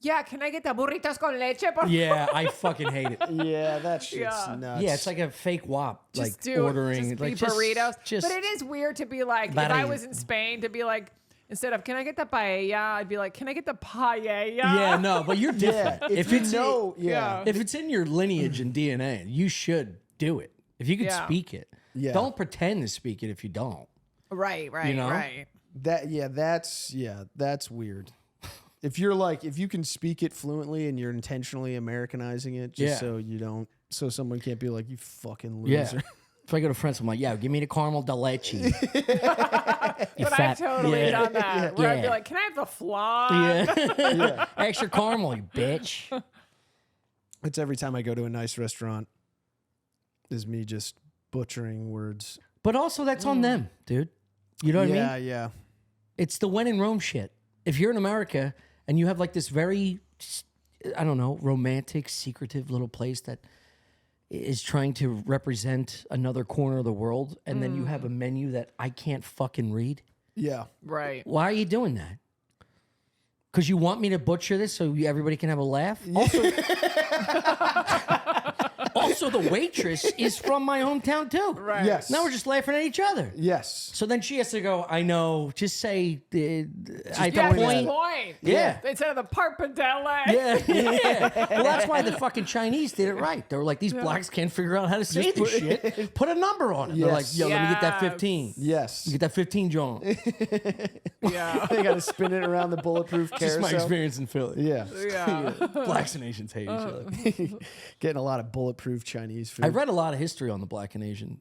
yeah, can I get the burritos con leche? Por Yeah, I fucking hate it. Yeah, that shit's Yeah. nuts. Yeah, it's like a fake WOP, Just do ordering just be burritos. Just, but it is weird to be like, if I was in Spain, to be like, instead of can I get the paella, I'd be like, can I get the paella? Yeah, no, but you're different. yeah. If you it's know, yeah. if it's in your lineage and DNA, you should do it. If you could Yeah. speak it, Yeah. don't pretend to speak it if you don't. Right, You know? right. That's weird. If you can speak it fluently and you're intentionally Americanizing it just so someone can't be like, you fucking loser. Yeah. If I go to France, I'm like, yeah, give me the caramel de leche. But I've totally done that. Where I'd be like, can I have the flan? Yeah. Extra caramel, you bitch. It's every time I go to a nice restaurant is me just butchering words. But also that's on them, dude. You know what I mean? Yeah, yeah. It's the when in Rome shit. If you're in America and you have like this very, I don't know, romantic, secretive little place that is trying to represent another corner of the world, and then you have a menu that I can't fucking read. Yeah. Right. Why are you doing that? Because you want me to butcher this so everybody can have a laugh? Also, the waitress is from my hometown too. Right. Yes. Now we're just laughing at each other. Yes. So then she has to go, I know, just say, at Yeah, the point. point. Yeah. Instead of the parpadelle. Yeah. Well, that's why the fucking Chinese did it right. They were like, these blacks can't figure out how to say this shit. Put a number on it. They're like, yo, let me get that 15. Yes. You get that 15, John. Yeah. They got to spin it around the bulletproof Just carousel. my experience in Philly. Yeah. Yeah. Blacks and Asians hate each other. Getting a lot of bulletproof Chinese food. I read a lot of history on the Black and Asian.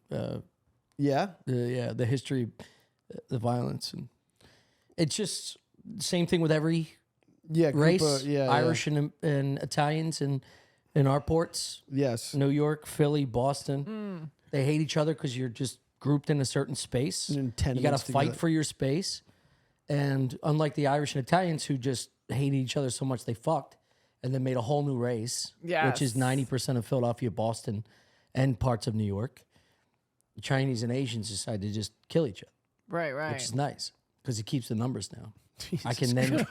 Yeah. The history, the violence, and it's just the same thing with every Yeah. race. Irish and Italians in our ports. Yes. New York, Philly, Boston. They hate each other because you're just grouped in a certain space. In You got tenements to fight together. for your space. And unlike the Irish and Italians who just hated each other so much they fucked and then made a whole new race, which is 90% of Philadelphia, Boston, and parts of New York, the Chinese and Asians decided to just kill each other, Right, right. which is nice because it keeps the numbers down. I can then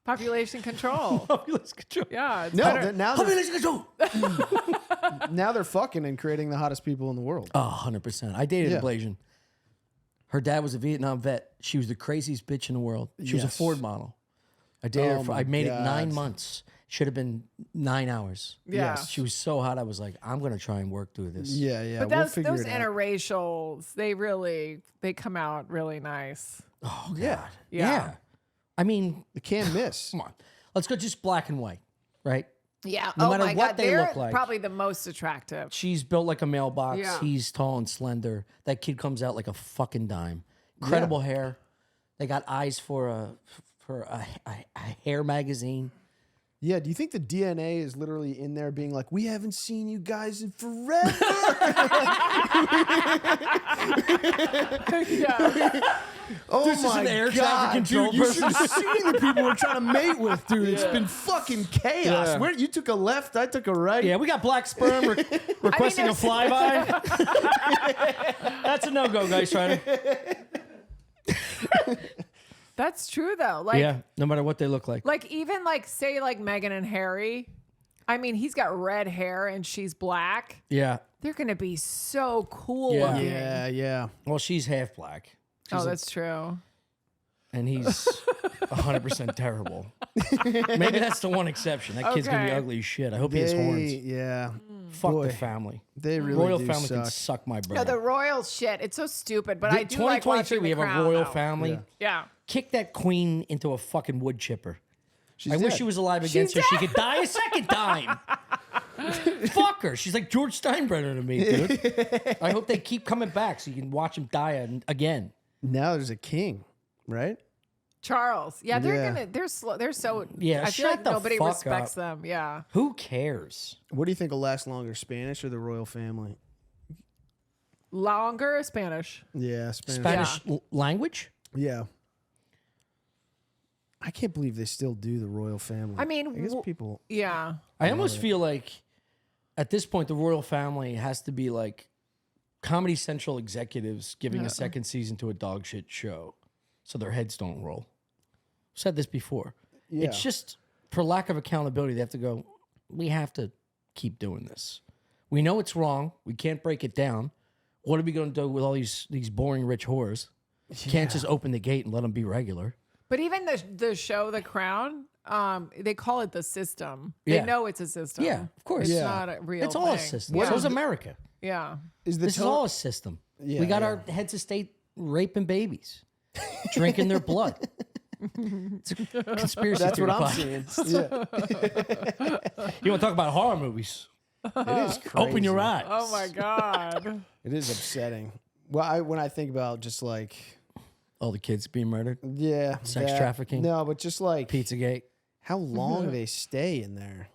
Population control. population control. Yeah. It's No, better. now Population control. now they're fucking and creating the hottest people in the world. Oh, 100%. I dated Yeah. a Blasian. Her dad was a Vietnam vet. She was the craziest bitch in the world. She was a Yes. Ford model. I dated her for, my I made it God. 9 months. Should have been 9 hours. Yeah. Yes. She was so hot. I was like, I'm going to try and work through this. Yeah, yeah. But we'll those figure it out. interracials, they come out really nice. Oh, God. Yeah. Yeah. I mean, You can't miss. come on. Let's go just black and white, right? Yeah. No oh matter my what God. they They're look like. probably the most attractive. She's built like a mailbox. Yeah. He's tall and slender. That kid comes out like a fucking dime. Incredible hair. They got eyes for a hair magazine. Yeah, do you think the DNA is literally in there being like, we haven't seen you guys in forever? Yeah. Oh This is my an air God, traffic control dude, you person. should have seen the people we're trying to mate with, dude. It's been fucking chaos. Yeah. Where, you took a left, I took a right. Yeah, we got black sperm requesting a there's- flyby. That's a no-go, guys. Trying to. That's true though. Like, Yeah, no matter what they look like. like even like say like Meghan and Harry. I mean, he's got red hair and she's black. Yeah. They're gonna be so cool Yeah. looking. Yeah, yeah. Well, she's half black. Oh, that's true. And he's 100% terrible. Maybe that's the one exception. That kid's gonna be Okay. ugly as shit. I hope he has horns. Yeah. Fuck boy. the family. They really Royal do family can suck. suck my No, brain. the royal shit. It's so stupid, but I do like 2023, watching we The have a Crown, royal though. family. Yeah. Yeah. Kick that queen into a fucking wood chipper. She's I wish dead. she was alive again so she could die a second time. Fuck her. She's like George Steinbrenner to me, dude. I hope they keep coming back so you can watch him die again. Now there's a king, right? Charles. Yeah, they're Yeah. gonna. They're slow. They're so. Yeah, I feel shut like the nobody fuck respects up. them. Yeah. Who cares? What do you think will last longer, Spanish or the royal family? Longer Spanish. Yeah, Spanish. Spanish language? Yeah. I can't believe they still do the royal family. I mean, I guess people. Yeah. I almost feel like at this point the royal family has to be like Comedy Central executives giving a second season to a dog shit show so their heads don't roll. I've said this before. Yeah. It's just for lack of accountability, they have to go, we have to keep doing this. We know it's wrong. We can't break it down. What are we going to do with all these boring rich whores? Can't just open the gate and let them be regular. But even the show The Crown, they call it the system. Yeah. They know it's a system. Yeah, of course. It's Yeah. not a real It's all a thing. system. Yeah. So is America. Yeah. Is the This is all a system. Yeah, we got yeah. our heads of state raping babies, drinking their blood. It's a conspiracy That's theory what I'm podcast. seeing. Yeah. You want to talk about horror movies? It is crazy. Open your eyes. Oh my God. It is upsetting. Well, when I think about just like, All the kids being murdered. yeah, Sex trafficking. No, but just like Pizzagate. how long they stay in there.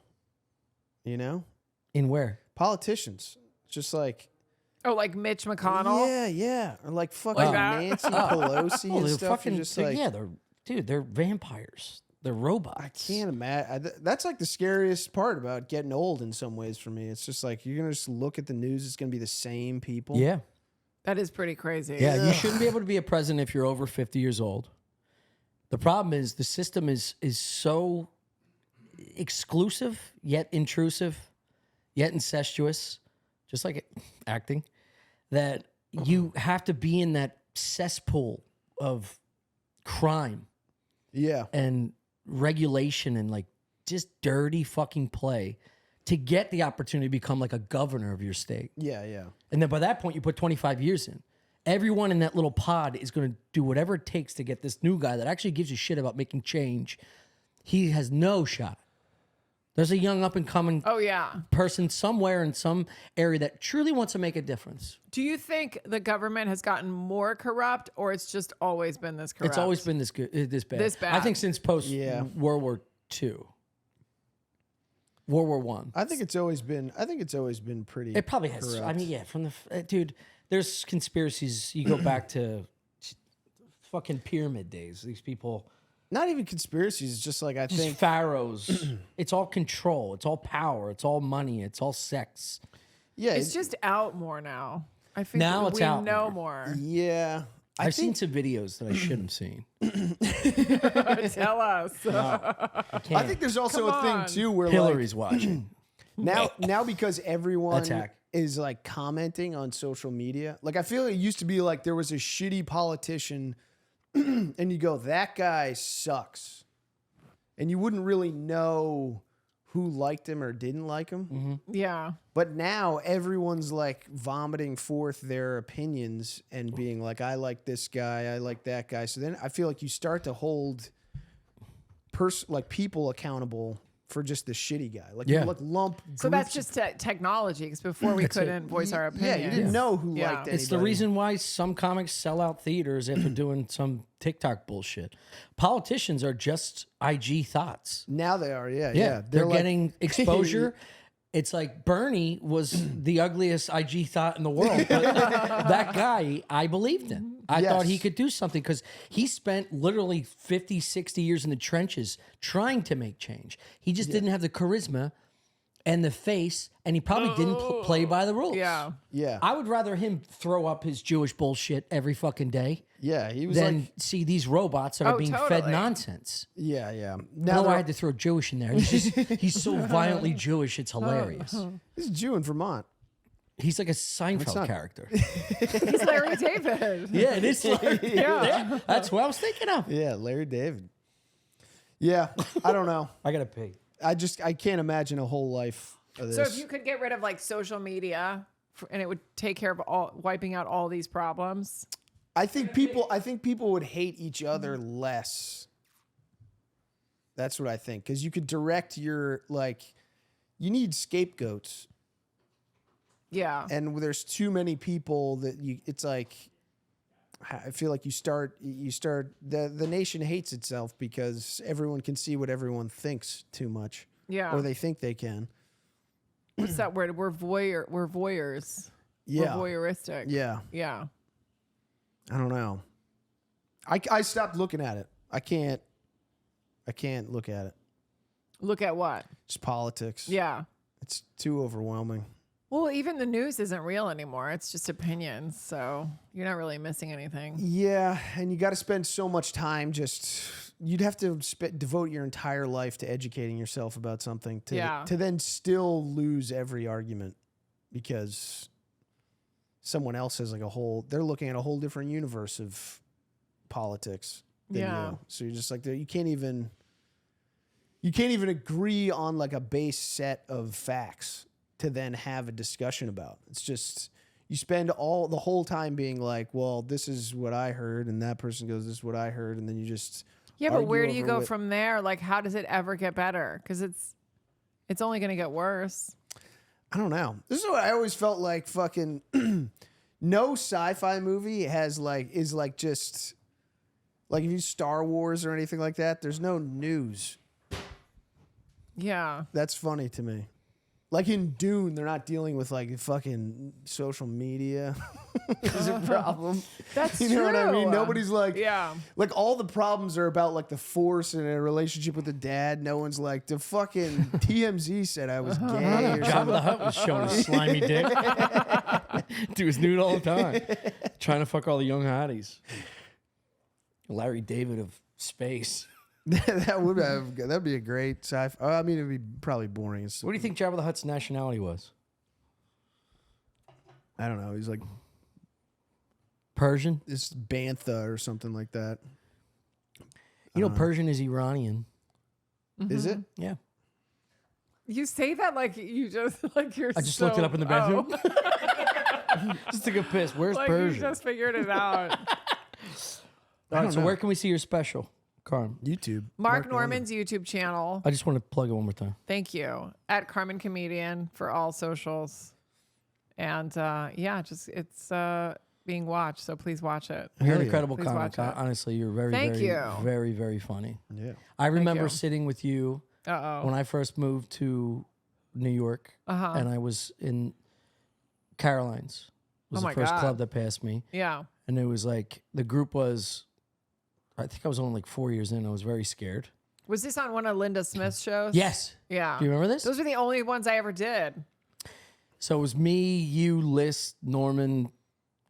You know, In where? politicians just like. Oh, like Mitch McConnell? Yeah, or like fucking Like that? Nancy Pelosi Oh, and they're stuff. fucking. You're just like, They're vampires. They're robots. I can't imagine. That's like the scariest part about getting old in some ways for me. It's just like you're gonna just look at the news. It's gonna be the same people. Yeah. That is pretty crazy. Yeah, you shouldn't be able to be a president if you're over 50 years old. The problem is the system is so exclusive, yet intrusive, yet incestuous, just like acting, that you have to be in that cesspool of crime Yeah. and regulation and like just dirty fucking play to get the opportunity to become like a governor of your state. Yeah. And then by that point, you put 25 years in. Everyone in that little pod is going to do whatever it takes to get this new guy that actually gives a shit about making change. He has no shot. There's a young up and coming Oh, yeah. person somewhere in some area that truly wants to make a difference. Do you think the government has gotten more corrupt or it's just always been this corrupt? It's always been this good, this bad. This bad. I think since post Yeah. World War II, World War One. I think it's always been. Pretty. It probably has. I corrupt. mean, yeah, from the dude. There's conspiracies. You go back to fucking pyramid days. These people, Not even conspiracies. It's just like I just think. pharaohs. It's all control. It's all power. It's all money. It's all sex. Yeah. It's just out more now. I think Now it's we out know more. more. Yeah. I've seen some videos that I shouldn't have seen. Tell us. I think there's also Come a thing on. too where Hillary's watching. now because everyone Attack. is like commenting on social media. Like I feel it used to be like there was a shitty politician and you go, that guy sucks. And you wouldn't really know who liked him or didn't like him. Yeah. But now everyone's like vomiting forth their opinions and being like, I like this guy, I like that guy. So then I feel like you start to hold people accountable for just the shitty guy. Like Yeah. you like lump. So that's groups just technology because before we That's it. couldn't voice our of, yeah, opinion. you didn't know who Yeah. liked anybody. It's the reason why some comics sell out theaters after doing some TikTok bullshit. Politicians are just IG thoughts. Now they are, yeah. Yeah, they're like- getting exposure. It's like Bernie was the ugliest IG thought in the world. But that guy, I believed in. I Yes. thought he could do something because he spent literally 50, 60 years in the trenches trying to make change. He just didn't have the charisma and the face, and he probably didn't play by the rules. Yeah. Yeah. I would rather him throw up his Jewish bullshit every fucking day Yeah. He was than like, see these robots that are Oh, being fed totally. nonsense. yeah. Now Now I they're- had to throw Jewish in there. He's so violently Jewish, it's hilarious. he's a Jew in Vermont. He's like a Seinfeld not- character. He's Larry David. Yeah, it is. Like, Yeah. that's what I was thinking of. Yeah, Larry David. Yeah, I don't know. I gotta pee. I can't imagine a whole life of this. So if you could get rid of like social media and it would take care of wiping out all these problems. I think people would hate each other less. That's what I think, because you could direct your you need scapegoats, Yeah. and there's too many people that it's like. I feel like you start the nation hates itself because everyone can see what everyone thinks too much. Yeah. Or they think they can. What's that word? We're voyeurs. Yeah. We're voyeuristic. Yeah. Yeah. I don't know. I stopped looking at it. I can't look at it. Look at what? It's politics. Yeah. It's too overwhelming. Well, even the news isn't real anymore. It's just opinions. So you're not really missing anything. Yeah, and you got to spend so much time you'd have to devote your entire life to educating yourself about something to then still lose every argument because someone else has they're looking at a whole different universe of politics than you. So you're just like, you can't even agree on like a base set of facts to then have a discussion about. It's just, you spend the whole time being like, well, this is what I heard, and that person goes, this is what I heard, and then you just Yeah, but argue where do you over go what- from there? Like, how does it ever get better? Because it's only going to get worse. I don't know. This is what I always felt like. Fucking no sci-fi movie is just like if you Star Wars or anything like that. There's no news. Yeah. That's funny to me. Like in Dune, they're not dealing with like fucking social media is a problem. That's You know what I mean? true. Nobody's like, Yeah. like all the problems are about like the Force and a relationship with the dad. No one's like, the fucking TMZ said I was gay or Jabba something. the Hutt was showing his slimy dick. Dude was nude all the time, trying to fuck all the young hotties. Larry David of space. That'd be a great sci-fi. I mean, it'd be probably boring. What do you think Jabba the Hutt's nationality was? I don't know. He's like Persian. this Bantha or something like that. You know, Persian is Iranian. Is it? Yeah. You say that like you just like you're. I just looked it up in the bathroom. Oh. Just took a piss. Where's Like Persian? you just figured it out. All right, so know. where can we see your special, Carm? YouTube. Mark Norman's YouTube channel. I just want to plug it one more time. Thank you. At Carmen Comedian for all socials. And yeah, just it's being watched, so please watch it. You're an yeah. incredible Please comic. watch it. Honestly, you're very, Thank very, you. very, very funny. Yeah. I remember you. sitting with you when I first moved to New York, and I was in Caroline's. It was Oh the my first God. club that passed me, Yeah. and it was like the group was. I think I was only like 4 years in. I was very scared. Was this on one of Linda Smith's shows? Yes. Yeah. Do you remember this? Those were the only ones I ever did. So it was me, you, List, Norman,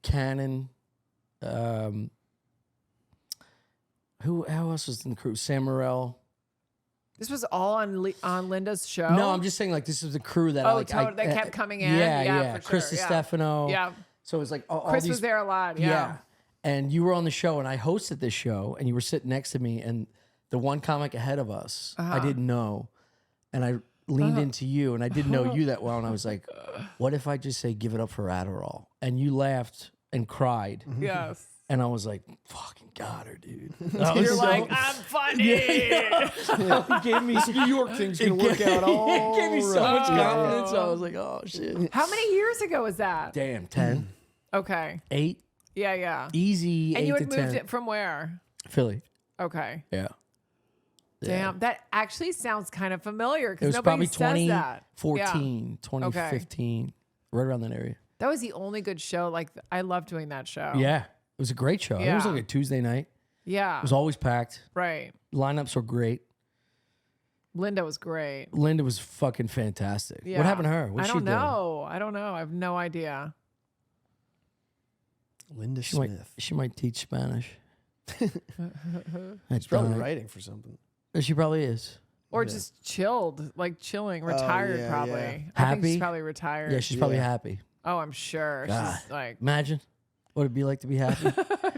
Cannon. Who else was in the crew? Sam Morrell. This was all on Linda's show. No, I'm just saying like this was the crew that Oh, I that kept coming in? Yeah, Yeah, yeah. for sure, Chris yeah. Stefano. Yeah. So it was like all Chris these, was there a lot. Yeah. Yeah. And you were on the show, and I hosted this show, and you were sitting next to me, and the one comic ahead of us, I didn't know, and I leaned into you, and I didn't know you that well, and I was like, "What if I just say give it up for Adderall?" And you laughed and cried, Yes. and I was like, "Fucking got her, dude." You're like, I'm funny. it gave me New York thing's gonna work out all it gave me so right. much confidence. I was like, "Oh shit." How many years ago was that? Damn, 10, Okay. 8, Yeah, yeah. easy. And 8 you to had 10. moved it from where? Philly. Okay. Yeah. Damn, that actually sounds kind of familiar It because was nobody probably says that. 2014, Yeah. 2015, right around that area. That was the only good show. Like, I love doing that show. Yeah. It was a great show. It was Yeah. like a Tuesday night. Yeah. It was always packed. Right. Lineups were great. Linda was great. Linda was fucking fantastic. Yeah. What happened to her? I What's she don't doing? know. I don't know. I have no idea. Linda She might, Smith. she might teach Spanish. She's probably writing for something. She probably is. Or just chilled, like chilling, retired yeah, probably. yeah. I think Happy? she's probably retired. Yeah, she's probably happy. Oh, I'm sure. God. She's like Imagine what it'd be like to be happy.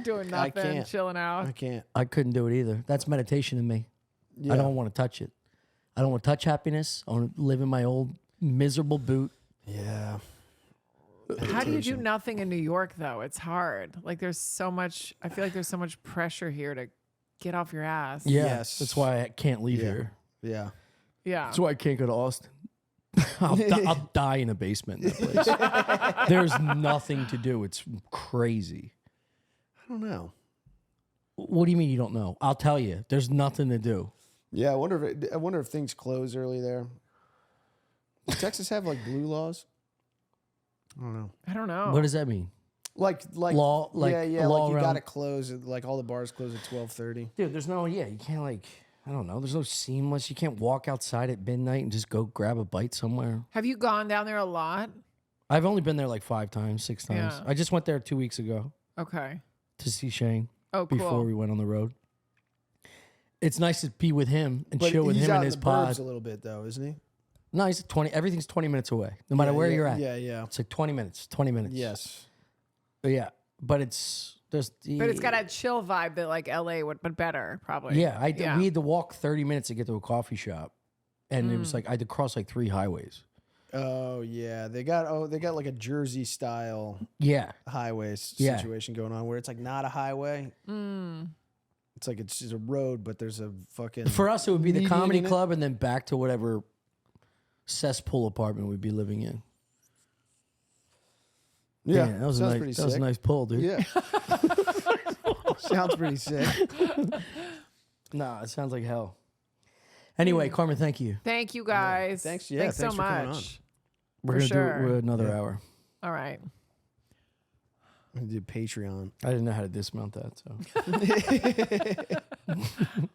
doing I nothing, can't. chilling out. I can't. I couldn't do it either. That's meditation in me. Yeah. I don't want to touch it. I don't want to touch happiness. I want to live in my old miserable boot. Yeah. How do you do nothing in New York though? It's hard. Like there's so much. I feel like there's so much pressure here to get off your ass. Yeah, Yes. that's why I can't leave Yeah. here. Yeah. Yeah. That's why I can't go to Austin. I'll die in a basement in that place. There's nothing to do. It's crazy. I don't know. What do you mean you don't know? I'll tell you. There's nothing to do. Yeah, I wonder if things close early there. Does Texas have like blue laws? I don't know. I don't know. What does that mean? Like Law- like yeah, law like you around- gotta close it. Like all the bars close at 12:30. Dude, there's no, you can't like, I don't know. There's no seamless. You can't walk outside at midnight and just go grab a bite somewhere. Have you gone down there a lot? I've only been there like 5 times, 6 times. Yeah. I just went there 2 weeks ago Okay. to see Shane Oh, cool. before we went on the road. It's nice to be with him and But chill with he's him out and in his the pod. burbs a little bit though, isn't he? No, he's 20. Everything's 20 minutes away, no matter where you're at. Yeah, yeah. It's like 20 minutes. 20 minutes. Yes. But yeah, but it's just. But it's got a chill vibe that like LA would, but better probably. Yeah, we had to walk 30 minutes to get to a coffee shop, and it was like I had to cross like 3 highways. Oh yeah, they got like a Jersey style Yeah. highway Yeah. situation going on where it's like not a highway. It's like it's just a road, but there's a fucking. For us, it would be the median comedy in it. club and then back to whatever cesspool apartment we'd be living in. Yeah, Damn, that was sounds a pretty nice, that was a sick. nice pull, dude. Yeah, sounds pretty sick. Nah, it sounds like hell. Anyway, Carmen, thank you. Thank you guys. Thanks. Yeah, Thanks so thanks for coming on. much. We're For gonna sure. do another hour. All right. I'm gonna do Patreon. I didn't know how to dismount that, so.